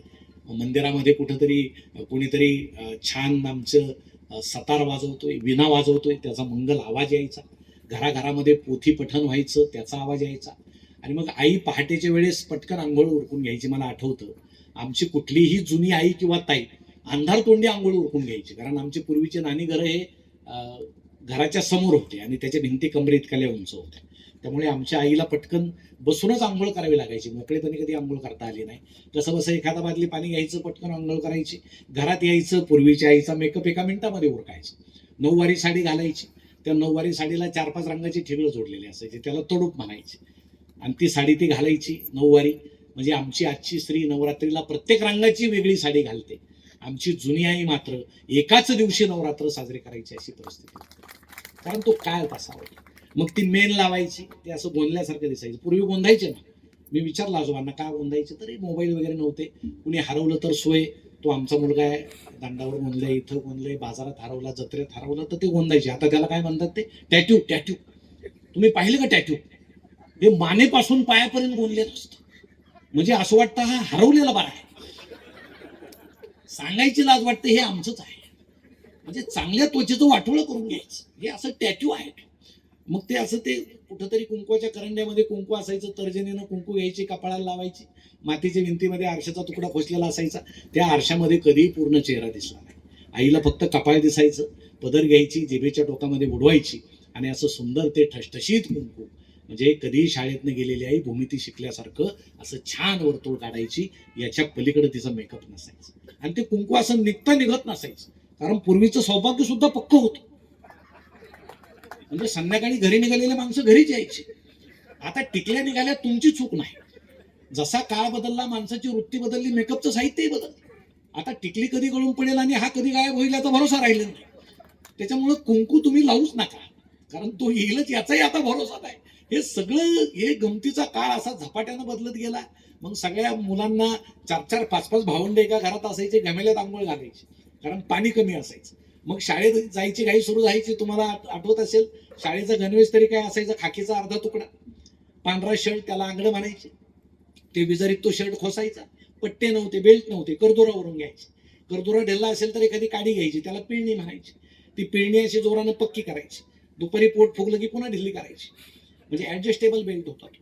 मंदिरामध्ये कुठंतरी कोणीतरी छान आमचं सतार वाजवतोय, विणा वाजवतोय, त्याचा मंगल आवाज यायचा. घराघरामध्ये पोथी पठण व्हायचं, त्याचा आवाज यायचा. आणि मग आई पहाटेच्या वेळेस पटकन आंघोळ उरकून घ्यायची. मला आठवतं, आमची कुठलीही जुनी आई किंवा ताई अंधार तोंडी आंघोळ उरकून घ्यायची. कारण आमची पूर्वीचे नाणी घरं हे घराच्या समोर होते आणि त्याच्या भिंती कमरे इतक्या उंच होत्या. त्यामुळे आमच्या आईला पटकन बसूनच आंघोळ करावी लागायची. मोकळेपणी कधी आंघोळ करता आली नाही. कसं बसं एखादा बादली पाणी घ्यायचं, पटकन आंघोळ करायची, घरात यायचं. पूर्वीच्या आईचा मेकअप एका मिनिटामध्ये उरकायचं. 9वारी साडी घालायची. त्या 9वारी साडीला 4-5 रंगाची ठिगळं जोडलेली असायची, त्याला तोडूप म्हणायची. आणि ती साडी ती घालायची 9वारी. म्हणजे आमची आजची स्त्री नवरात्रीला प्रत्येक रंगाची वेगळी साडी घालते. आमची जुनी आई मात्र एकाच दिवशी नवरात्र साजरी करायची अशी परिस्थिती. कारण तो काळ तसा होता. मग ती मेन लावायची, ते असं गोंधल्यासारखं दिसायचं. पूर्वी गोंधायचे ना. मी विचारलं आजोबांना का गोंधायचे, तरी मोबाईल वगैरे नव्हते. कुणी हरवलं तर सोय, तो आमचा मुलगा आहे, दांडावर गोंधलंय, इथं गोंधलंय, बाजारात हरवला, जत्रेत हरवलं, तर ते गोंधायचे. आता त्याला काय म्हणतात, ते टॅट्यू. टॅट्यू तुम्ही पाहिलं का? टॅट्यू हे मानेपासून पायापर्यंत गोंधलेलं असतं. म्हणजे असं वाटतं हा हरवलेला बरा आहे. सांगायची लाज वाटते हे आमचंच आहे. म्हणजे चांगल्या त्वचेचं वाटोळं करून घ्यायचं, हे असं टॅट्यू आहे. मग ते असं ते कुठंतरी कुंकवाच्या करंड्यामध्ये कुंकू असायचं, तर्जनीनं कुंकू घ्यायची, कपाळाला लावायची, मातीच्या भिंतीमध्ये आरशाचा तुकडा खोचलेला असायचा, त्या आरशामध्ये कधीही पूर्ण चेहरा दिसला नाही. आईला फक्त कपाळ दिसायचं, पदर घ्यायची, जिभेच्या टोकामध्ये बुडवायची आणि असं सुंदर ते ठसठशीत कुंकू, म्हणजे कधीही शाळेतनं गेलेली आई भूमिती शिकल्यासारखं असं छान वर्तुळ काढायची. याच्या पलीकडे तिचं मेकअप नसायचं आणि ते कुंकू असं निघत नसायचं, कारण पूर्वीचं सौभाग्य सुद्धा पक्क होतं. म्हणजे संध्याकाळी घरी निघालेले माणसं घरीच यायची. आता टिकल्या निघाल्या, तुमची चूक नाही. जसा काळ बदलला, माणसाची वृत्ती बदलली, मेकअपचं साहित्यही बदललं. आता टिकली कधी गळून पडेल आणि हा कधी गायब होईल याचा भरोसा राहिलेला नाही. त्याच्यामुळे कुंकू तुम्ही लावूच नका, कारण तो येईलच याचाही आता भरोसा नाही. हे सगळं हे गमतीचा काळ असा झपाट्यानं बदलत गेला. मग सगळ्या मुलांना 4-4, 5-5 भावंड एका घरात असायचे, घमेल्यात आंघोळ घालायची, कारण पाणी कमी असायचं. मग शाळेत जायची घाई सुरू व्हायची. तुम्हाला आठवत असेल, शाळेचा गणवेश तरी काय असायचा, खाकीचा अर्धा तुकडा, पांढरा शर्ट, त्याला आंगडं म्हणायचे. ते विजारीत तो शर्ट खोसायचा, पट्टे नव्हते, बेल्ट नव्हते, करदोरावरून घ्यायचे. करदोरा ढिल्ला असेल तर एखादी काडी घ्यायची, त्याला पिळणी म्हणायची. ती पिळणी अशी जोरानं पक्की करायची, दुपारी पोट फुगलं की पुन्हा ढिल्ली करायची, म्हणजे ऍडजस्टेबल बेल्ट होता तो.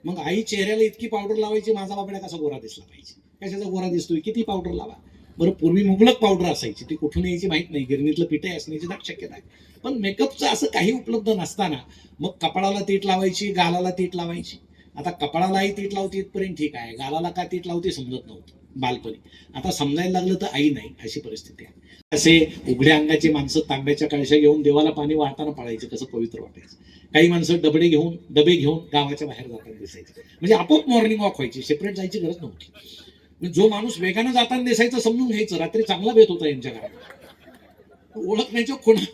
मग आई चेहऱ्याला इतकी पावडर लावायची, माझा बाबड्या कसा गोरा दिसला पाहिजे. कशाचा गोरा दिसतोय, किती पावडर लावा. बरं, पूर्वी मुबलक पावडर असायची, ती कुठून यायची माहित नाही, गिरणीतलं पिठे असण्याची दाट शक्यता आहे. पण मेकअपचं असं काही उपलब्ध नसताना मग कपाळाला तीट लावायची, गालाला तीट लावायची. आता कपाळालाही तीट लावते इथपर्यंत ठीक आहे, गालाला का तीट लावते समजत नव्हतं बालपणी. आता समजायला लागलं तर आई नाही, अशी परिस्थिती आहे. असे उघड्या अंगाची माणसं तांब्याच्या कळशा घेऊन देवाला पाणी वाहताना पडायचं, कसं पवित्र वाटायचं. काही माणसं डबे घेऊन गावाच्या बाहेर जाताना दिसायचे, म्हणजे आपोआप मॉर्निंग वॉक व्हायची, सेपरेट जायची गरज नव्हती. जो माणूस वेगानं जाताना दिसायचं समजून घ्यायचं रात्री चांगला बेत होता यांच्या घरात. ओळखण्याच्या कोणा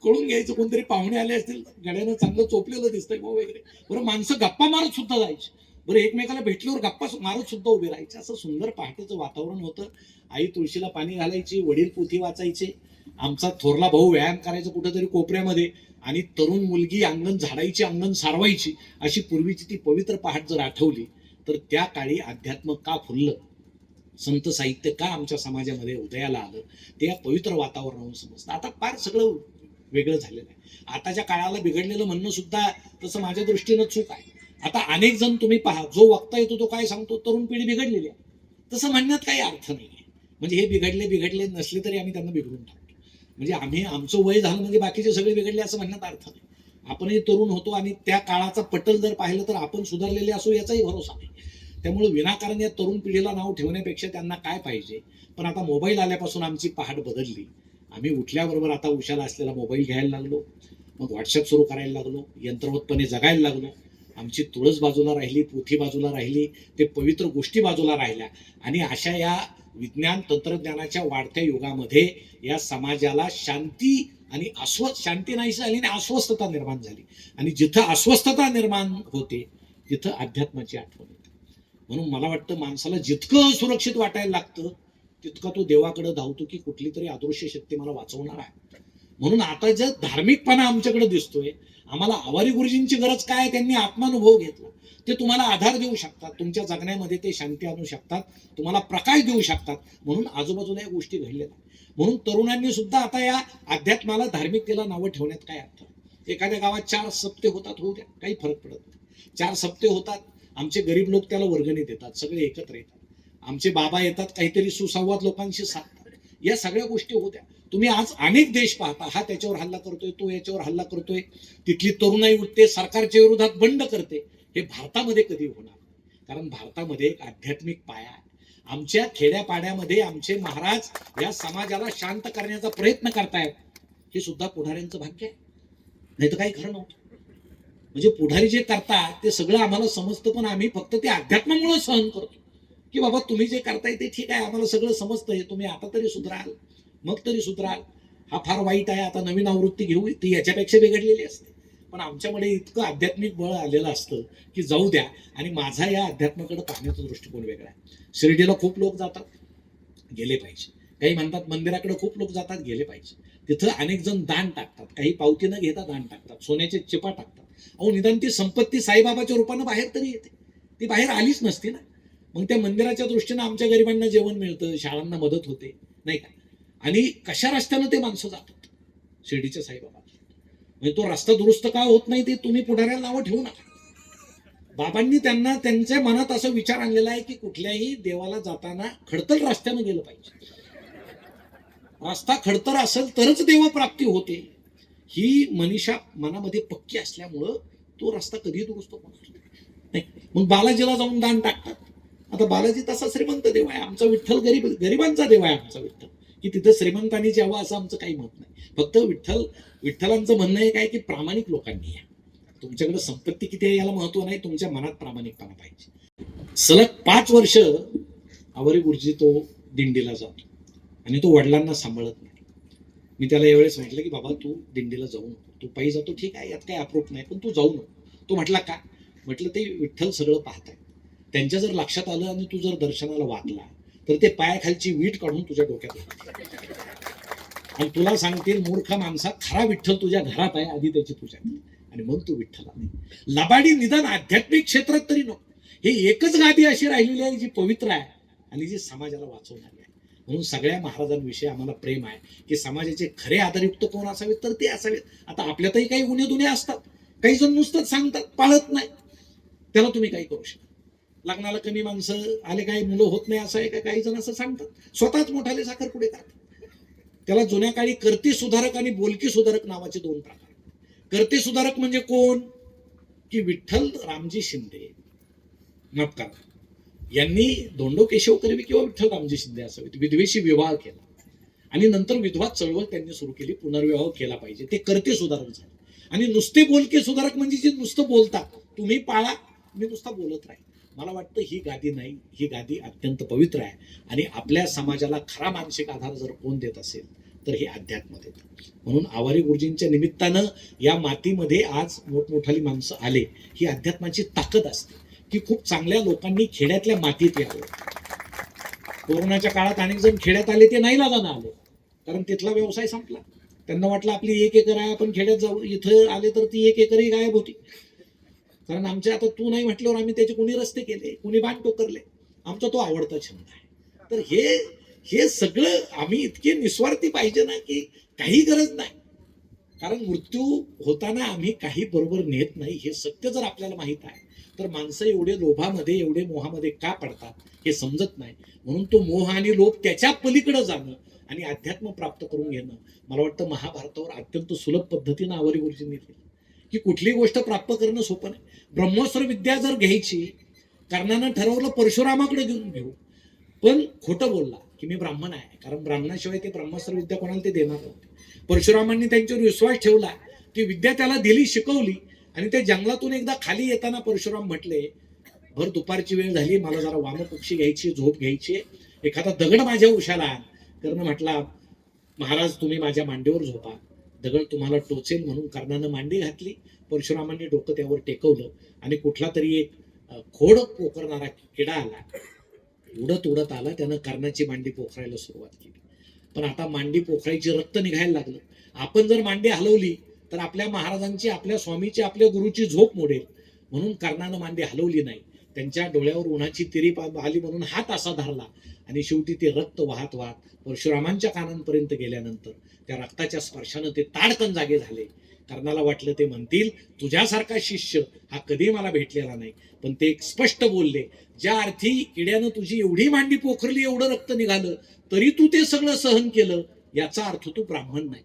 कळून घ्यायचं, कोणतरी पाहुणे आले असतील, गड्यानं चांगलं चोपलेलं दिसतंय वगैरे. बरं, माणसं गप्पा मारत सुद्धा जायची. बरं, एकमेकाला भेटल्यावर गप्पा मारत सुद्धा उभे राहायचे. असं सुंदर पहाटेचं वातावरण होतं. आई तुळशीला पाणी घालायची, वडील पोथी वाचायचे, आमचा थोरला भाऊ व्यायाम करायचा कुठेतरी कोपऱ्यामध्ये, आणि तरुण मुलगी अंगण झाडायची, अंगण सारवायची. अशी पूर्वीची ती पवित्र पहाट जर आठवली तर त्या काळी अध्यात्म का फुललं, संत साहित्य का आमच्या समाजामध्ये उदयाला आलं, ते या पवित्र वातावरणावरून समजतं. आता फार सगळं वेगळं झालेलं आहे. आताच्या काळाला बिघडलेलं म्हणणं सुद्धा तसं माझ्या दृष्टीनं चूक आहे. आता अनेक जण तुम्ही पहा, जो वक्ता येतो तो काय सांगतो, तरुण पिढी बिघडलेली आहे. तसं म्हणण्यात काही अर्थ नाही आहे. म्हणजे हे बिघडले नसले तरी आम्ही त्यांना बिघडून टाकतो. म्हणजे आम्ही आमचं वय झालं म्हणजे बाकीचे सगळे बिघडले असं म्हणण्यात अर्थ नाही. आपणही तरुण होतो आणि त्या काळाचा पटल जर पाहिलं तर आपण सुधारलेले असू याचाही भरोसा नाही. त्यामुळे विनाकारण या तरुण पिढीला नाव ठेवण्यापेक्षा त्यांना काय पाहिजे. पण आता मोबाईल आल्यापासून आमची पहाट बदलली. आम्ही उठल्याबरोबर आता उशाला असलेला मोबाईल घ्यायला लागलो, मग व्हॉट्सअप सुरू करायला लागलो, यंत्रवतपणे जगायला लागलो. आमची तुळस बाजूला राहिली, पोथी बाजूला राहिली, ते पवित्र गोष्टी बाजूला राहिल्या. आणि अशा या विज्ञान तंत्रज्ञानाच्या वाढत्या युगामध्ये या समाजाला शांती आणि शांती नाही झाली आणि अस्वस्थता निर्माण झाली. आणि जिथं अस्वस्थता निर्माण होते तिथं अध्यात्माची आठवण होते. म्हणून मला वाटतं माणसाला जितकं सुरक्षित वाटायला लागतं तितका तो देवाकडे धावतो की कुठली तरी अदृश्य शक्ती मला वाचवणार आहे. म्हणून आता जर धार्मिकपणा आमच्याकडे दिसतोय, आम्हाला आवारी गुरुजींची गरज काय, त्यांनी आत्मानुभव घेतला. ते तुम्हाला आधार देऊ शकतात, तुमच्या जगण्यामध्ये ते शांती आणू शकतात, तुम्हाला प्रकाश देऊ शकतात. म्हणून आजूबाजूला या गोष्टी घडल्या. म्हणून तरुणांनी सुद्धा आता या अध्यात्माला धार्मिकतेला नावं ठेवण्यात काय अर्थ. एखाद्या गावात 4 सप्ते होतात, होऊ द्या, काही फरक पडत नाही. 4 सप्ते होतात, आमचे गरीब लोक त्याला वर्गणी देतात, सगळे एकत्र येतात. आमचे बाबा येतात, काहीतरी सुसंवाद लोकांशी साधतात. या सगळ्या गोष्टी होत्या. तुम्ही आज अनेक देश पाहता, हा त्याच्यावर हल्ला करतोय, तो याच्यावर हल्ला करतोय, तिथली तरुणाई उठते, सरकारच्या विरोधात बंड करते. हे भारतामध्ये कधी होणार? कारण भारतामध्ये एक आध्यात्मिक पाया आहे. आमच्या खेड्यापाड्यामध्ये आमचे महाराज या समाजाला शांत करण्याचा प्रयत्न करतायत. हे सुद्धा पुढाऱ्यांचं भाग्य आहे, नाही तर काही खरं नव्हतं. म्हणजे पुढारी जे करतात ते सगळं आम्हाला समजतं, पण आम्ही फक्त ते अध्यात्मामुळे सहन करतो की बाबा तुम्ही जे करताय ते ठीक आहे, आम्हाला सगळं समजतंय, तुम्ही आता तरी सुधराल, मग तरी सुधराल. हा फार वाईट आहे, आता नवीन आवृत्ती घेऊ, ती याच्यापेक्षा बिघडलेली असते. पण आमच्यामध्ये इतकं आध्यात्मिक बळ आलेलं असतं की जाऊ द्या. आणि माझा या अध्यात्माकडे पाहण्याचा दृष्टिकोन वेगळा आहे. शिर्डीला खूप लोक जातात, गेले पाहिजे. काही म्हणतात मंदिराकडे खूप लोक जातात, गेले पाहिजे. तिथं अनेक जण दान टाकतात, काही पावती न घेता दान टाकतात, सोन्याचे चिपा टाकतात. अहो, निदान ती संपत्ती साईबाबाच्या रूपानं बाहेर तरी येते, ती बाहेर आलीच नसती ना. मग त्या मंदिराच्या दृष्टीनं आमच्या गरिबांना जेवण मिळतं, शाळांना मदत होते, नाही का. आणि कशा रस्त्यानं ते माणसं जातात शिर्डीच्या साईबाबा. म्हणजे तो रस्ता दुरुस्त का होत नाही ते तुम्ही पुढाऱ्याला नावं ठेवू नका. बाबांनी त्यांना त्यांच्या मनात असा विचार आणलेला आहे की कुठल्याही देवाला जाताना खडतर रस्त्यानं गेलं पाहिजे. रस्ता खडतर असेल तरच देवप्राप्ती होते ही मनीषा मनामध्ये पक्की असल्यामुळं तो रस्ता कधी दुरुस्त होणार नाही. मग बालाजीला जाऊन दान टाकतात. आता बालाजी तसा श्रीमंत देव आहे, आमचा विठ्ठल गरिबांचा देव आहे आमचा विठ्ठल, की तिथं श्रीमंतांनी यावं असं आमचं काही मत नाही. फक्त विठ्ठलांचं म्हणणं एक आहे की प्रामाणिक लोकांनी या. तुमच्याकडे संपत्ती किती आहे याला महत्व नाही, तुमच्या मनात प्रामाणिकपणा पाहिजे. सलग 5 वर्ष आवरी गुरुजी तो दिंडीला जातो आणि तो वडिलांना सांभाळत नाही. मी त्याला यावेळेस म्हटलं की बाबा तू दिंडीला जाऊ नको, तू पायी जातो ठीक आहे, यात काही अप्रूप नाही, पण तू जाऊ नको. तो म्हटला का? म्हटलं ते विठ्ठल सगळं पाहताय, त्यांच्या जर लक्षात आलं आणि तू जर दर्शनाला वाकला तर ते पायाखालची वीट काढून तुझ्या डोक्यात घालतील आणि तुला सांगतील मूर्ख माणसा, खरा विठ्ठल तुझ्या घरात आहे, आधी त्याची पूजा कर आणि मग तू विठ्ठला नाही. लबाडी निदान आध्यात्मिक क्षेत्रात तरी नको. हे एकच गादी अशी राहिलेली आहे जी पवित्र आहे आणि जी समाजाला वाचवणारी आहे. म्हणून सगळ्या महाराजांविषयी आम्हाला प्रेम आहे की समाजाचे खरे आदरयुक्त कोण असावेत तर ते असावेत. आता आपल्यातही काही गुन्हे दुने असतात, काही जण नुसतंच सांगतात, पाळत नाही, त्याला तुम्ही काही करू शकता. लग्नाला कमी माणसं आले, काही मुलं होत नाही असं आहे का? काही जण असं सांगतात, स्वतःच मोठाले साखरपुडे करतात. त्याला जुन्या काळी कर्ते सुधारक आणि बोलकी सुधारक नावाचे 2 प्रकार. कर्ते सुधारक म्हणजे कोण? की विठ्ठल रामजी शिंदे माफ करा यांनी धोंडो केशव कर्वे किंवा विठ्ठल रामजी शिंदे असावेत विधवेशी विवाह केला आणि नंतर विधवा चळवळ त्यांनी सुरू केली, पुनर्विवाह केला पाहिजे, ते कर्ते सुधारक झाले. आणि नुसते बोलके सुधारक म्हणजे जे नुसतं बोलतात, तुम्ही पाळा मी नुसता बोलत राहील. मला वाटतं ही गादी नाही, ही गादी अत्यंत पवित्र आहे आणि आपल्या समाजाला खरा मानसिक आधार जर कोण देत असेल तर हे अध्यात्म देतं. म्हणून आवारी गुरुजींच्या निमित्तानं या मातीमध्ये आज मोठमोठाली माणसं आले, ही अध्यात्माची ताकद असते की खूप चांगल्या लोकांनी खेड्यातल्या मातीत यावं. कोरोनाच्या काळात अनेक जण खेड्यात आले, ते नाही लागानं आले कारण तिथला व्यवसाय संपला. त्यांना वाटलं आपली 1 एकर आहे, आपण खेड्यात जाऊ. इथं आले तर ती 1 एकरही गायब होती. कारण आमच्या आता तू नाही म्हटल्यावर आम्ही त्याचे कुणी रस्ते केले, कुणी बांध टोकरले. आमचा तो आवडता छंद आहे. तर हे सगळं आम्ही इतके निस्वार्थी पाहिजे ना की काही गरज नाही. कारण मृत्यू होताना आम्ही काही बरोबर नेत नाही, हे सत्य जर आपल्याला माहित आहे तर माणसं एवढे लोभामध्ये, एवढे मोहामध्ये का पडतात हे समजत नाही. म्हणून तो मोह आणि लोभ त्याच्या पलीकडे जाणं आणि अध्यात्म प्राप्त करून घेणं, मला वाटतं महाभारतावर अत्यंत सुलभ पद्धतीनं आवरी गुरुजींनी केलं की कुठली गोष्ट प्राप्त करणं सोपं नाही. ब्रह्मोस्त्र विद्या जर घ्यायची, कर्णानं ठरवलं परशुरामाकडे घेऊ, पण खोटं बोलला की मी ब्राह्मण आहे, कारण ब्राह्मणाशिवाय ते ब्रह्मोस्त्र विद्या कोणाला ते देणार नव्हते. परशुरामांनी त्यांच्यावर विश्वास ठेवला की विद्या त्याला दिली, शिकवली आणि त्या जंगलातून एकदा खाली येताना परशुराम म्हटले, भर दुपारची वेळ झाली, मला जरा वामपक्षी घ्यायची, झोप घ्यायची, एखादा दगड माझ्या उशाला आण. कर्ण म्हटला, महाराज तुम्ही माझ्या मांडीवर झोपा, दगड तुम्हाला टोचेल. म्हणून कर्णानं मांडी घातली, परशुरामांनी डोकं त्यावर टेकवलं आणि कुठला तरी एक खोड पोखरणारा किडा आला, उडत उडत आला, त्यानं कर्णाची मांडी पोखरायला सुरुवात केली. पण आता मांडी पोखरायची, रक्त निघायला लागलं. आपण जर मांडी हलवली तर आपल्या महाराजांची, आपल्या स्वामीची, आपल्या गुरुची झोप मोडेल. म्हणून कर्णानं मांडी हलवली नाही. त्यांच्या डोळ्यावर उन्हाची तिरी आली म्हणून हात असा धरला आणि शेवटी ते रक्त वाहत वाहत परशुरामांच्या कानांपर्यंत गेल्यानंतर त्या रक्ताच्या स्पर्शानं ते ताडकन जागे झाले. कर्णाला वाटलं ते म्हणतील तुझ्यासारखा शिष्य हा कधी मला भेटलेला नाही, पण ते स्पष्ट बोलले, ज्या अर्थी किड्यानं तुझी एवढी मांडी पोखरली, एवढं रक्त निघालं, तरी तू ते सगळं सहन केलं, याचा अर्थ तू ब्राह्मण नाही.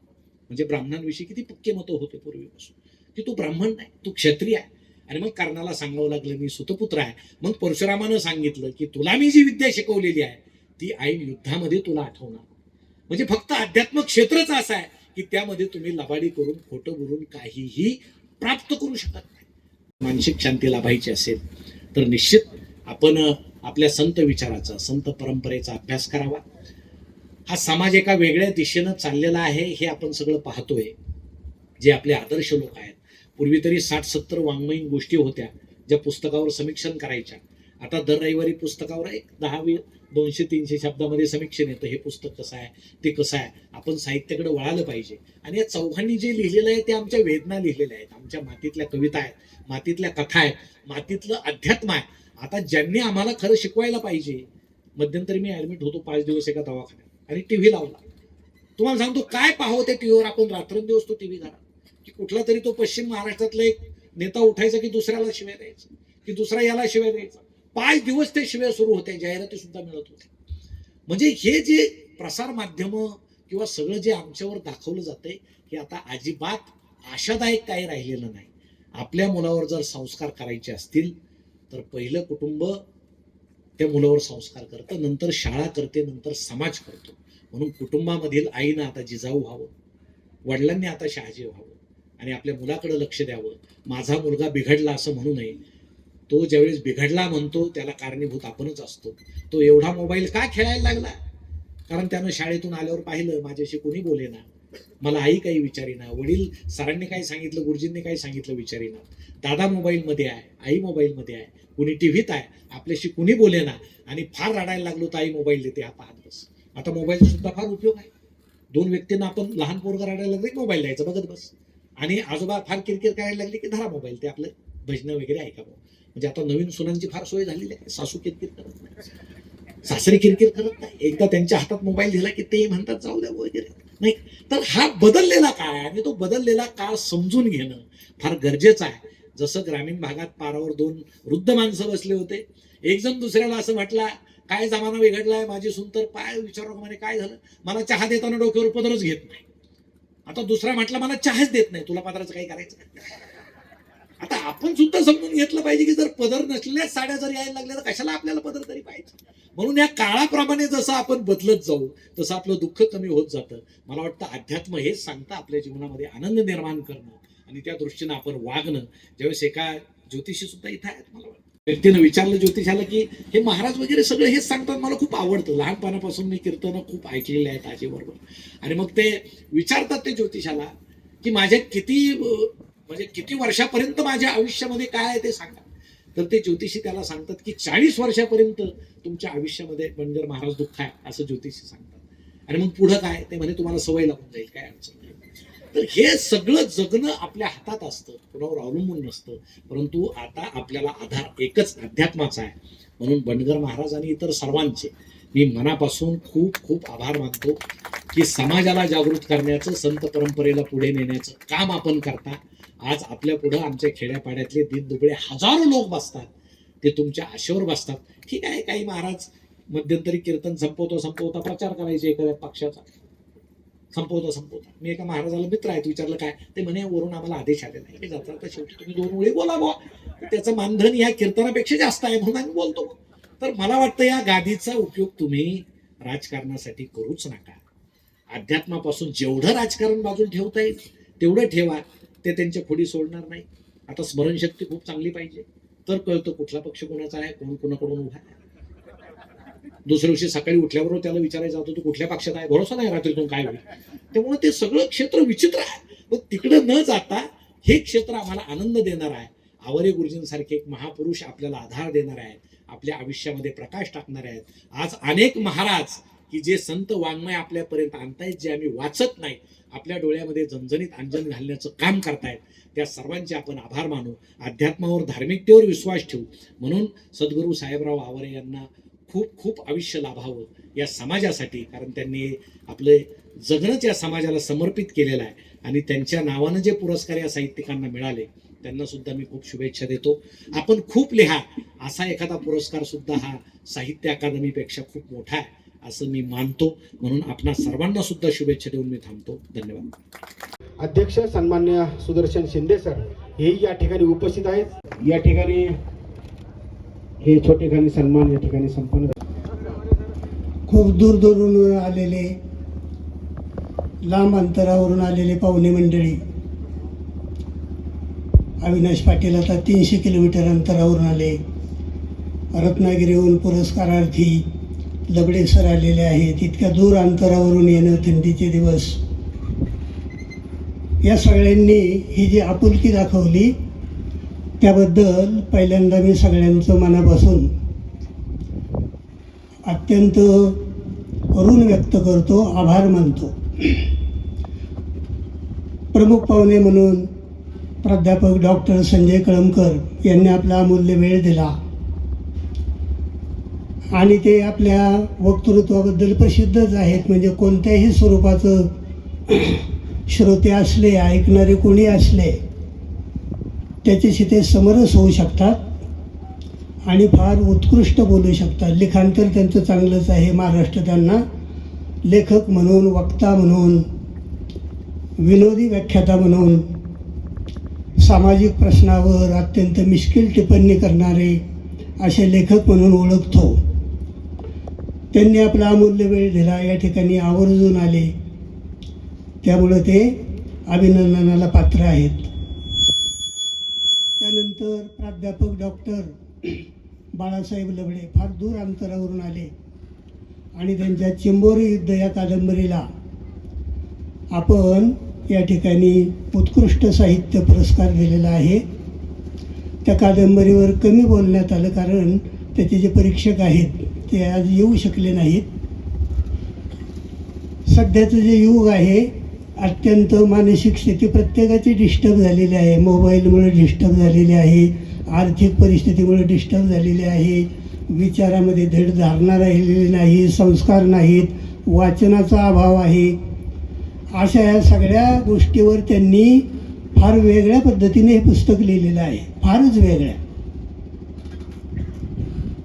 म्हणजे ब्राह्मणांविषयी किती पक्के मतं होते पूर्वीपासून की तू ब्राह्मण नाही, तू क्षत्रिय आहे. आणि मग कर्णाला सांगावं लागलं मी सुतपुत्र आहे. मग परशुरामानं सांगितलं की तुला मी जी विद्या शिकवलेली आहे ती ऐन युद्धामध्ये तुला आठवणार. म्हणजे फक्त अध्यात्म क्षेत्रच असं आहे की त्यामध्ये तुम्ही लबाडी करून, खोटं बोलून काहीही प्राप्त करू शकत नाही. मानसिक शांती लाभायची असेल तर निश्चित आपण आपल्या संत विचाराचा, संत परंपरेचा अभ्यास करावा. हा समाज एका वेगळ्या दिशेनं चाललेला आहे हे आपण सगळं पाहतोय. जे आपले आदर्श लोक आहेत, पूर्वी तरी 60-70 वाङ्मयीन गोष्टी होत्या ज्या पुस्तकावर समीक्षण करायच्या. आता दर रविवारी पुस्तकावर एक 10-200-300 शब्दामध्ये समीक्षण येतं. हे पुस्तक कसं आहे, ते कसं आहे. आपण साहित्याकडे वळालं पाहिजे. आणि या चौघांनी जे लिहिलेलं आहे ते आमच्या वेदना लिहिलेल्या आहेत, आमच्या मातीतल्या कविता आहेत, मातीतल्या कथा आहेत, मातीतलं अध्यात्म आहे. आता ज्यांनी आम्हाला खरं शिकवायला पाहिजे. मध्यंतरी मी ऍडमिट होतो 5 दिवस एका दवाखान्यात आणि टीव्ही लावला. तुम्हाला सांगतो काय पाहावं त्या टीव्हीवर, आपण रात्रंदिवस तो टीव्ही घाला. की कुठला तरी तो पश्चिम महाराष्ट्रातला एक नेता उठायचा की दुसऱ्याला शिव्या द्यायचा, की दुसरा याला शिव्या द्यायचा. 5 दिवस ते शिव्या सुरू होते, जाहिराती सुद्धा मिळत होते. म्हणजे हे जे प्रसार माध्यम किंवा सगळं जे आमच्यावर दाखवलं जातंय हे आता अजिबात आशादायक काही राहिलेलं नाही. आपल्या मुलावर जर संस्कार करायचे असतील तर पहिलं कुटुंब त्या मुलावर संस्कार करतं, नंतर शाळा करते, नंतर समाज करतो. म्हणून कुटुंबामधील आईनं आता जिजाऊ व्हावं, वडिलांनी आता शहाजी व्हावं आणि आपल्या मुलाकडे लक्ष द्यावं. माझा मुलगा बिघडला असं म्हणू नये. तो ज्यावेळेस बिघडला म्हणतो त्याला कारणीभूत आपणच असतो. तो एवढा मोबाईल का खेळायला लागला? कारण त्यानं शाळेतून आल्यावर पाहिलं माझ्याशी कोणी बोलेना, मला आई काही विचारीना, वडील सरांनी काय सांगितलं, गुरुजींनी काय सांगितलं विचारीना, दादा मोबाईलमध्ये आहे, आई मोबाईलमध्ये आहे, कुणी टीव्हीत आहे, आपल्याशी कुणी बोलेना आणि फार रडायला लागलो तर आई मोबाईल देते, हा पाहत बस. आता मोबाईलचा सुद्धा फार उपयोग आहे. 2 व्यक्तींना आपण लहान पोरगा रडायला लागले की मोबाईल द्यायचा, बघत बस. आणि आजोबा फार किरकिर करायला लागले की धरा मोबाईल, ते आपलं भजनं वगैरे ऐकावं. म्हणजे आता नवीन सुनांची फार सोय झालेली आहे. सासू किरकिर करत नाही, सासरी किरकिर करत नाही. एकदा त्यांच्या हातात मोबाईल दिला की ते म्हणतात जाऊ द्या वगैरे नाही. तर हा बदललेला काळ आहे आणि तो बदललेला काळ समजून घेणं फार गरजेचं आहे. जसं ग्रामीण भागात पारावर 2 वृद्ध माणसं बसले होते, एक जण दुसऱ्याला असं म्हटला, काय जमाना बिघडलाय, माझी सून तर पाय विचारू म्हणे काय झालं, मला चहा देताना डोक्यावर पदरच घेत नाही. आता दुसरा म्हटला मला चहाच देत नाही, तुला पदराचं काही करायचं. आता आपण सुद्धा समजून घेतलं पाहिजे की जर पदर नसलेल्या साड्या जर यायला लागल्या तर कशाला आपल्याला पदर तरी पाहिजे. म्हणून या काळाप्रमाणे जसं आपण बदलत जाऊ तसं आपलं दुःख कमी होत जातं. मला वाटतं अध्यात्म हेच सांगतं आपल्या जीवनामध्ये आनंद निर्माण करणं आणि त्या दृष्टीनं आपण वागणं. ज्यावेळेस एका ज्योतिषी सुद्धा इथं आहेत, मला वाटतं व्यक्तीनं विचारलं ज्योतिषाला की हे महाराज वगैरे सगळं हेच सांगतात, मला खूप आवडतं, लहानपणापासून मी कीर्तनं खूप ऐकलेली आहेत आजीबरोबर. आणि मग ते विचारतात ते ज्योतिषाला की माझ्या किती वर्षापर्यंत माझ्या आयुष्यामध्ये काय आहे ते सांगा. तर ते ज्योतिषी त्याला सांगतात की 40 वर्षापर्यंत तुमच्या आयुष्यामध्ये बनगर महाराज दुःख आहे असं ज्योतिषी सांगतात. आणि मग पुढं काय ते म्हणे तुम्हाला सवय लागून जाईल, काय अडचण नाही. तर हे सगळं जगणं आपल्या हातात असतं, कोणावर अवलंबून नसतं. परंतु आता आपल्याला आधार एकच अध्यात्माचा आहे. म्हणून बनगर महाराज आणि इतर सर्वांचे मी मनापासून खूप खूप आभार मानतो की समाजाला जागृत करण्याचं, संत परंपरेला पुढे नेण्याचं काम आपण करता. आज आपल्या पुढं आमच्या खेड्यापाड्यातले दीनदुबळे हजारो लोक बसतात, ते तुमच्या आशेवर बसतात. ठीक आहे, काही महाराज मध्यंतरी कीर्तन संपवता प्रचार करायचे एखाद्या पक्षाचा, संपवता. मी एका महाराजाला मित्र आहेत, विचारलं काय, ते म्हणे वरून आम्हाला आदेश आले नाही की जाता तर शेवटी तुम्ही 2 वेळी बोला बुवा, त्याचं मानधन या कीर्तनापेक्षा जास्त आहे म्हणून आम्ही बोलतो. तर मला वाटतं या गादीचा उपयोग तुम्ही राजकारणासाठी करूच नका. अध्यात्मापासून जेवढं राजकारण बाजूला ठेवता येईल तेवढं ठेवा, ते त्यांच्या खोडी सोडणार नाही. आता स्मरणशक्ती खूप चांगली पाहिजे, तर कळतं कुठला पक्ष कोणाचा आहे, कोण कोणाकडून उभा आहे. दुसऱ्या दिवशी सकाळी उठल्याबरोबर त्याला विचारायचं होतं तू कुठल्या पक्षात आहे, भरोसा नाही रात्रीतून काय होईल. त्यामुळे ते सगळं क्षेत्र विचित्र आहे. मग तिकडं न जाता हे क्षेत्र आम्हाला आनंद देणार आहे. आवरे गुरुजींसारखे एक महापुरुष आपल्याला आधार देणार आहेत, आपल्या आयुष्यामध्ये प्रकाश टाकणार आहेत. आज अनेक महाराज की जे संत वाङ्मय आपल्यापर्यंत आणतायत, जे आम्ही वाचत नाही, आपल्या डोळ्यामध्ये झणझणीत अंजन घालण्याचं काम करतायत, त्या सर्वांचे आपण आभार मानू. अध्यात्मावर, धार्मिकतेवर विश्वास ठेवू. म्हणून सद्गुरू साहेबराव आवरे यांना खूप खूप आयुष्य लाभावं या समाजासाठी, कारण त्यांनी आपले जगणंच या समाजाला समर्पित केलेलं आहे. आणि त्यांच्या नावानं जे पुरस्कार या साहित्यिकांना मिळाले त्यांना सुद्धा मी खूप शुभेच्छा देतो. आपण खूप लिहा, असा एखादा पुरस्कार सुद्धा हा साहित्य अकादमीपेक्षा खूप मोठा आहे असं मी मानतो. म्हणून आपणा सर्वांना सुद्धा शुभेच्छा देऊन मी थांबतो. धन्यवाद. अध्यक्ष सन्मान्य सुदर्शन शिंदे सर हेही या ठिकाणी उपस्थित आहेत. या ठिकाणी हे छोटेखानी सन्मान या ठिकाणी संपन्न झाले. खूप दूरदूरून आलेले, लांब अंतरावरून आलेले पाहुणे मंडळी, अविनाश पाटील आता 300 किलोमीटर अंतरावरून आले. रत्नागिरीहून पुरस्कारार्थी लबडे सर आलेले आहेत. इतक्या दूर अंतरावरून येणं, थंडीचे दिवस, या सगळ्यांनी ही जी आपुलकी दाखवली त्याबद्दल पहिल्यांदा मी सगळ्यांचं मनापासून अत्यंत ऋण व्यक्त करतो, आभार मानतो. प्रमुख पाहुणे म्हणून प्राध्यापक डॉक्टर संजय कळमकर यांनी आपला अमूल्य वेळ दिला आणि ते आपल्या वक्तृत्वाबद्दल प्रसिद्धच आहेत. म्हणजे कोणत्याही स्वरूपाचं श्रोते असले, ऐकणारे कोणी असले, त्याच्याशी ते समरस होऊ शकतात आणि फार उत्कृष्ट बोलू शकतात. लिखाण तर त्यांचं चांगलंच आहे. महाराष्ट्र त्यांना लेखक म्हणून, वक्ता म्हणून, विनोदी व्याख्याता म्हणून, सामाजिक प्रश्नावर अत्यंत मिश्किल टिप्पणी करणारे असे लेखक म्हणून ओळखतो. त्यांनी आपला अमूल्य वेळ दिला, या ठिकाणी आवर्जून आले, त्यामुळं ते अभिनंदनाला पात्र आहेत. त्यानंतर प्राध्यापक डॉक्टर बाळासाहेब लबडे फार दूर अंतरावरून आले आणि त्यांच्या चिंबोरी युद्ध या कादंबरीला आपण या ठिकाणी उत्कृष्ट साहित्य पुरस्कार दिलेला आहे. त्या कादंबरीवर कमी बोलण्यात आलं कारण त्याचे जे परीक्षक आहेत ते आज येऊ शकले नाहीत. सध्याचं जे युग आहे अत्यंत मानसिक स्थिती प्रत्येकाची डिस्टर्ब झालेली आहे. मोबाईलमुळे डिस्टर्ब झालेली आहे, आर्थिक परिस्थितीमुळे डिस्टर्ब झालेली आहे, विचारामध्ये धड धारणा राहिलेली नाही, संस्कार नाहीत, वाचनाचा अभाव आहे. अशा या सगळ्या गोष्टीवर त्यांनी फार वेगळ्या पद्धतीने हे पुस्तक लिहिलेलं आहे, फारच वेगळ्या.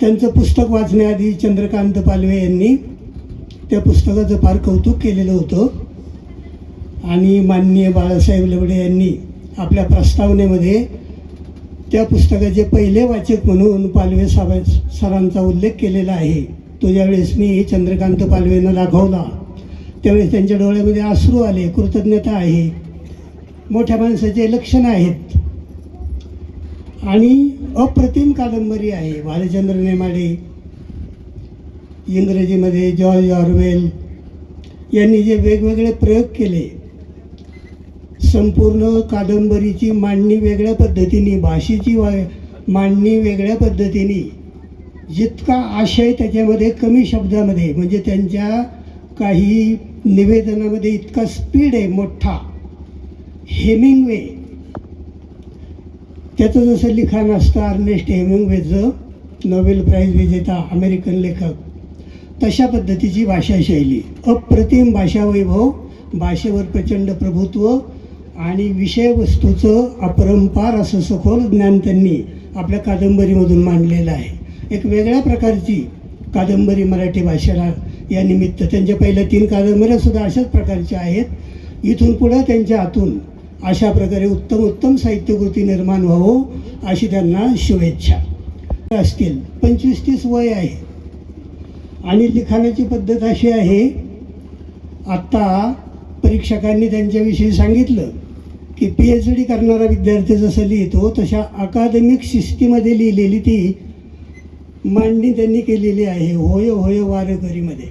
त्यांचं पुस्तक वाचण्याआधी चंद्रकांत पालवे यांनी त्या पुस्तकाचं फार कौतुक केलेलं होतं आणि माननीय बाळासाहेब लबडे यांनी आपल्या प्रस्तावनेमध्ये त्या पुस्तकाचे पहिले वाचक म्हणून पालवे सरांचा उल्लेख केलेला आहे. तो ज्यावेळेस मी चंद्रकांत पालवेंना दाखवला त्यावेळेस त्यांच्या डोळ्यामध्ये अश्रू आले. कृतज्ञता आहे, मोठ्या माणसाचे लक्षणं आहेत आणि अप्रतिम कादंबरी आहे. भालचंद्र नेमाडे, इंग्रजीमध्ये जॉर्ज ऑरवेल यांनी जे वेगवेगळे प्रयोग केले, संपूर्ण कादंबरीची मांडणी वेगळ्या पद्धतीने, भाषेची मांडणी वेगळ्या पद्धतीने, जितका आशय त्याच्यामध्ये कमी शब्दामध्ये, म्हणजे त्यांच्या काही निवेदनामध्ये इतका स्पीड आहे मोठा. हेमिंग्वे त्याचं जसं लिखाण असतं, अर्नेस्ट हेमिंग्वेचं नोबेल प्राईज विजेता अमेरिकन लेखक, तशा पद्धतीची भाषाशैली, अप्रतिम भाषावैभव, भाषेवर प्रचंड प्रभुत्व आणि विषयवस्तूचं अपरंपार असं सखोल ज्ञान त्यांनी आपल्या कादंबरीमधून मांडलेलं आहे. एक वेगळ्या प्रकारची कादंबरी मराठी भाषेला या निमित्त. त्यांच्या पहिल्या 3 कादंबऱ्यासुद्धा अशाच प्रकारच्या आहेत. इथून पुढं त्यांच्या हातून अशा प्रकारे उत्तम साहित्यकृती निर्माण व्हावं अशी त्यांना शुभेच्छा असतील. 25-30 वय आहे आणि लिखाणाची पद्धत अशी आहे, आत्ता परीक्षकांनी त्यांच्याविषयी सांगितलं की PhD करणारा विद्यार्थी जसं लिहितो तशा अकादमिक शिस्तीमध्ये लिहिलेली ती मांडणी त्यांनी केलेली आहे, होय होय वारकरीमध्ये.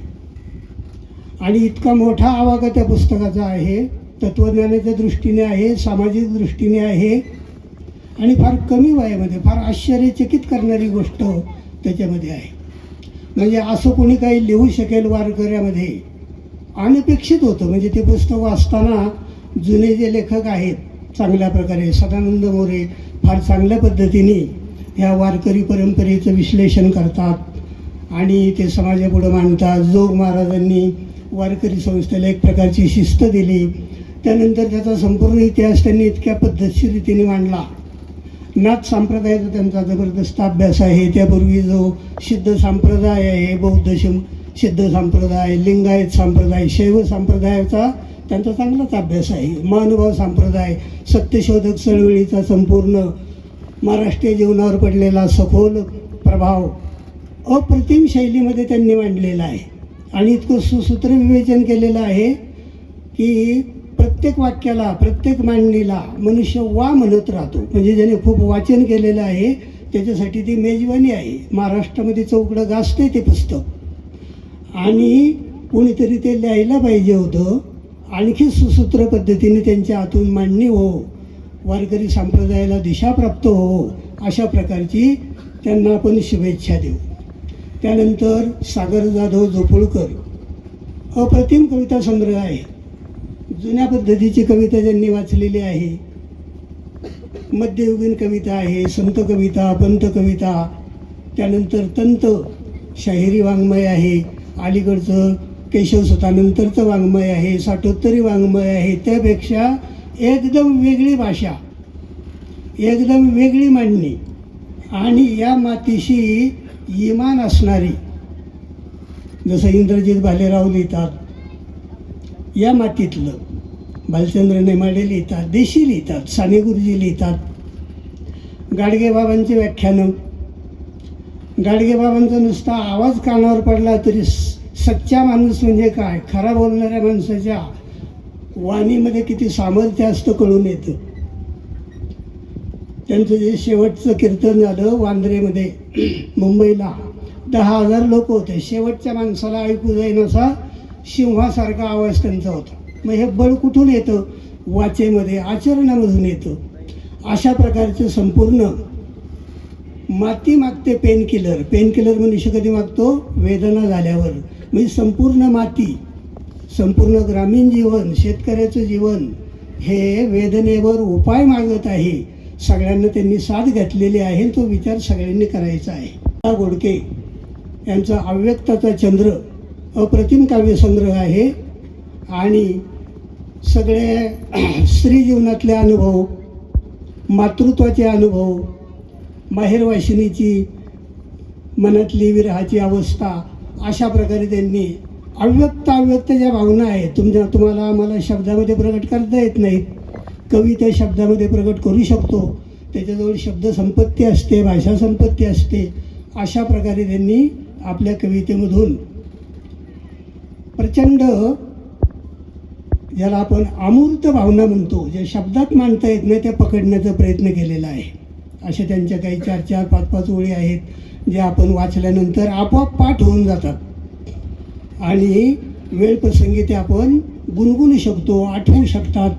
आणि इतका मोठा आवाका त्या पुस्तकाचा आहे, तत्त्वज्ञानाच्या दृष्टीने आहे, सामाजिक दृष्टीने आहे आणि फार कमी वयामध्ये फार आश्चर्यचकित करणारी गोष्ट त्याच्यामध्ये आहे. म्हणजे असं कोणी काही लिहू शकेल वारकऱ्यामध्ये अनपेक्षित होतं. म्हणजे ते पुस्तक वाचताना जुने जे लेखक आहेत चांगल्या प्रकारे, सदानंद मोरे फार चांगल्या पद्धतीने ह्या वारकरी परंपरेचं विश्लेषण करतात आणि ते समाजापुढं मांडतात. जोग महाराजांनी वारकरी संस्थेला एक प्रकारची शिस्त दिली, त्यानंतर त्याचा संपूर्ण इतिहास त्यांनी इतक्या पद्धतशीर रीतीने मांडला. नाथ संप्रदायाचा त्यांचा जबरदस्त अभ्यास आहे. त्यापूर्वी जो सिद्ध संप्रदाय आहे, बौद्ध सिद्ध संप्रदाय, लिंगायत संप्रदाय, शैव संप्रदायाचा त्यांचा चांगलाच अभ्यास आहे. महानुभाव संप्रदाय, सत्यशोधक चळवळीचा संपूर्ण महाराष्ट्रीय जीवनावर पडलेला सखोल प्रभाव अप्रतिम शैलीमध्ये त्यांनी मांडलेला आहे आणि इतकं सुसूत्र विवेचन केलेलं आहे की प्रत्येक वाक्याला, प्रत्येक मांडणीला मनुष्य वा म्हणत राहतो. म्हणजे ज्याने खूप वाचन केलेलं आहे त्याच्यासाठी ती मेजवानी आहे. महाराष्ट्रामध्ये चौकडं गाजते ते पुस्तक आणि कोणीतरी ते लिहायला पाहिजे होतं. आणखी सुसूत्र पद्धतीने त्यांच्या हातून मांडणी हो, वारकरी संप्रदायाला दिशा प्राप्त हो, अशा प्रकारची त्यांना आपण शुभेच्छा देऊ. त्यानंतर सागर जाधव जोपुळकर अप्रतिम कविता संग्रह आहे. जुन्या पद्धतीची कविता ज्यांनी वाचलेली आहे, मध्ययुगीन कविता आहे, संत कविता, पंत कविता, त्यानंतर तंत शाहिरी वाङ्मय आहे, अलीकडचं केशवसुतानंतरचं वाङ्मय आहे, साठोत्तरी वाङ्मय आहे, त्यापेक्षा एकदम वेगळी भाषा, एकदम वेगळी मांडणी आणि या मातीशी इमान असणारी, जसं इंद्रजित भालेराव लिहितात, या मातीतलं भालचंद्र नेमाडे लिहितात, देशी लिहितात, साने गुरुजी लिहितात, गाडगेबाबांची व्याख्यानं, गाडगेबाबांचा नुसता आवाज कानावर पडला तरी सच्चा माणूस म्हणजे काय, खरा बोलणाऱ्या माणसाच्या वाणीमध्ये किती सामर्थ्य असतं कळून येतं. त्यांचं जे शेवटचं कीर्तन झालं वांद्रेमध्ये, मुंबईला 10,000 लोक होते, शेवटच्या माणसाला ऐकू जाईन असा सिंहासारखा आवाज त्यांचा होता. मग हे बळ कुठून येतं? वाचेमध्ये, आचरणामधून येतं. अशा प्रकारचं संपूर्ण माती मागते पेनकिलर. पेनकिलर मनुष्य कधी मागतो? वेदना झाल्यावर. म्हणजे संपूर्ण माती, संपूर्ण ग्रामीण जीवन, शेतकऱ्याचं जीवन हे वेदनेवर उपाय मागत आहे. सगळ्यांना त्यांनी साथ घातलेली आहे, तो विचार सगळ्यांनी करायचा आहे. गोडके यांचा अव्यक्ताचा चंद्र अप्रतिम काव्यसंग्रह आहे आणि सगळे स्त्री जीवनातले अनुभव, मातृत्वाचे अनुभव, माहेरवाशिनीची मनातली विरहाची अवस्था, अशा प्रकारे त्यांनी अव्यक्त ज्या भावना आहेत तुम्हाला आम्हाला शब्दामध्ये प्रकट करता येत नाहीत, कवी त्या शब्दामध्ये प्रकट करू शकतो. त्याच्याजवळ शब्दसंपत्ती असते, भाषा संपत्ती असते. अशा प्रकारे त्यांनी आपल्या कवितेमधून प्रचंड, ज्याला आपण अमूर्त भावना म्हणतो, ज्या शब्दात मांडता येत नाही त्या पकडण्याचा प्रयत्न केलेला आहे. अशा त्यांच्या काही 4-4, 5-5 ओळी आहेत जे आपण वाचल्यानंतर आपोआप पाठ होऊन जातात आणि वेळप्रसंगी ते आपण गुणगुणू शकतो, आठवू शकतात.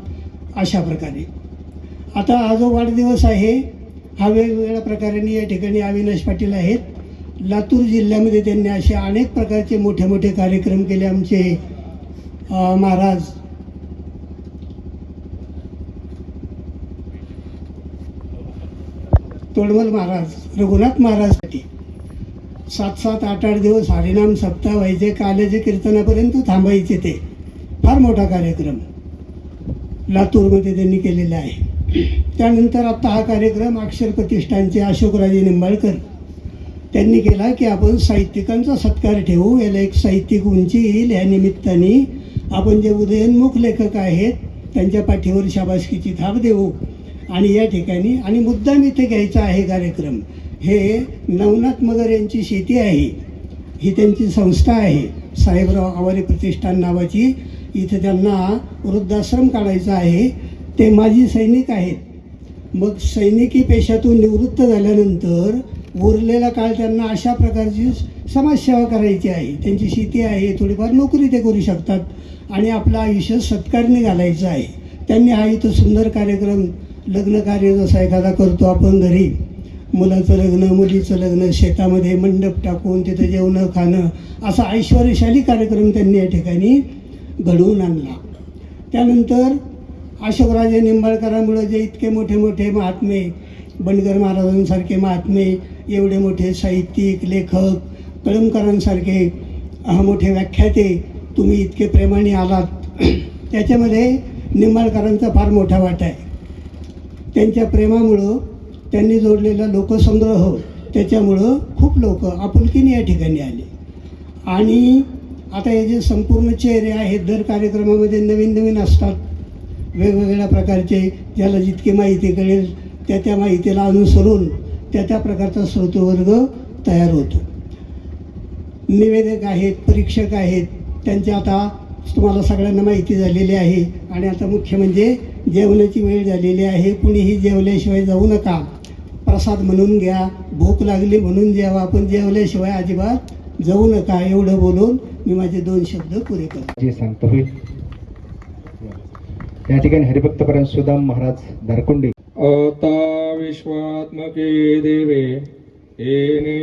अशा प्रकारे आता हा जो वाढदिवस आहे हा वेगवेगळ्या प्रकाराने या ठिकाणी अविनाश पाटील आहेत. लातूर जिल्ह्यामध्ये त्यांनी असे अनेक प्रकारचे मोठे मोठे कार्यक्रम केले. आमचे महाराज तोडमल महाराज, रघुनाथ महाराजसाठी 7-7, 8-8 दिवस हरिनाम सप्ताह व्हायचे, काल्याच्या कीर्तनापर्यंत थांबायचे. ते फार मोठा कार्यक्रम लातूरमध्ये त्यांनी केलेला आहे. त्यानंतर आता हा कार्यक्रम अक्षर प्रतिष्ठानचे अशोकराजे निंबाळकर त्यांनी केला की आपण साहित्यिकांचा सत्कार ठेवू, याला एक साहित्यिक उंची येईल. या निमित्ताने आपण जे उदयोन्मुख लेखक आहेत त्यांच्या पाठीवर शाबासकीची थाप देऊ. आणि या ठिकाणी आणि मुद्दाम इथे घ्यायचा आहे कार्यक्रम. हे नवनाथ मगर यांची शेती आहे, ही त्यांची संस्था आहे साहेबराव आवारे प्रतिष्ठान नावाची. इथे त्यांना वृद्धाश्रम काढायचा आहे. ते माजी सैनिक आहेत. मग सैनिकी पेशातून निवृत्त झाल्यानंतर उरलेला काळ त्यांना अशा प्रकारची समाजसेवा करायची आहे. त्यांची शेती आहे, थोडीफार नोकरी ते करू शकतात आणि आपलं आयुष्य सत्कारने घालायचं आहे. त्यांनी हा इथं सुंदर कार्यक्रम, लग्न कार्य जसा एखादा करतो आपण घरी, मुलाचं लग्न, मुलीचं लग्न, शेतामध्ये मंडप टाकून तिथं जेवणं खाणं, असा ऐश्वर्यशाली कार्यक्रम त्यांनी या ठिकाणी घडवून आणला. त्यानंतर अशोकराजे निंबाळकरांमुळे जे इतके मोठे मोठे महात्मे, बंडगर महाराजांसारखे महात्मे, एवढे मोठे साहित्यिक, लेखक, कळमकरांसारखे मोठे व्याख्याते तुम्ही इतके प्रेमाने आलात, त्याच्यामध्ये निंबाळकरांचा फार मोठा वाटा आहे. त्यांच्या प्रेमामुळं, त्यांनी जोडलेला लोकसंग्रह, त्याच्यामुळं खूप लोक आपुलकीने या ठिकाणी आले. आणि आता हे जे संपूर्ण चेहरे आहेत दर कार्यक्रमामध्ये नवीन नवीन असतात, वेगवेगळ्या प्रकारचे, ज्याला जितकी माहिती कळेल त्या माहितीला अनुसरून त्या प्रकारचा श्रोतृवर्ग तयार होतो. निवेदक आहेत, परीक्षक आहेत, त्यांच्या आता तुम्हाला सगळ्यांना माहिती झालेली आहे. आणि आता मुख्य म्हणजे जेवणाची वेळ झालेली आहे. कुणीही जेवल्याशिवाय जाऊ नका, प्रसाद म्हणून घ्या, भूक लागली म्हणून जेवा, पण जेवल्याशिवाय अजिबात जाऊ नका. एवढं बोलून मी माझे 2 शब्द पुरे करतो. जे सांगतो होईल या ठिकाणी हरिभक्त परमसुदाम महाराज धारकुंडे. आता विश्वात्मके देवे येणे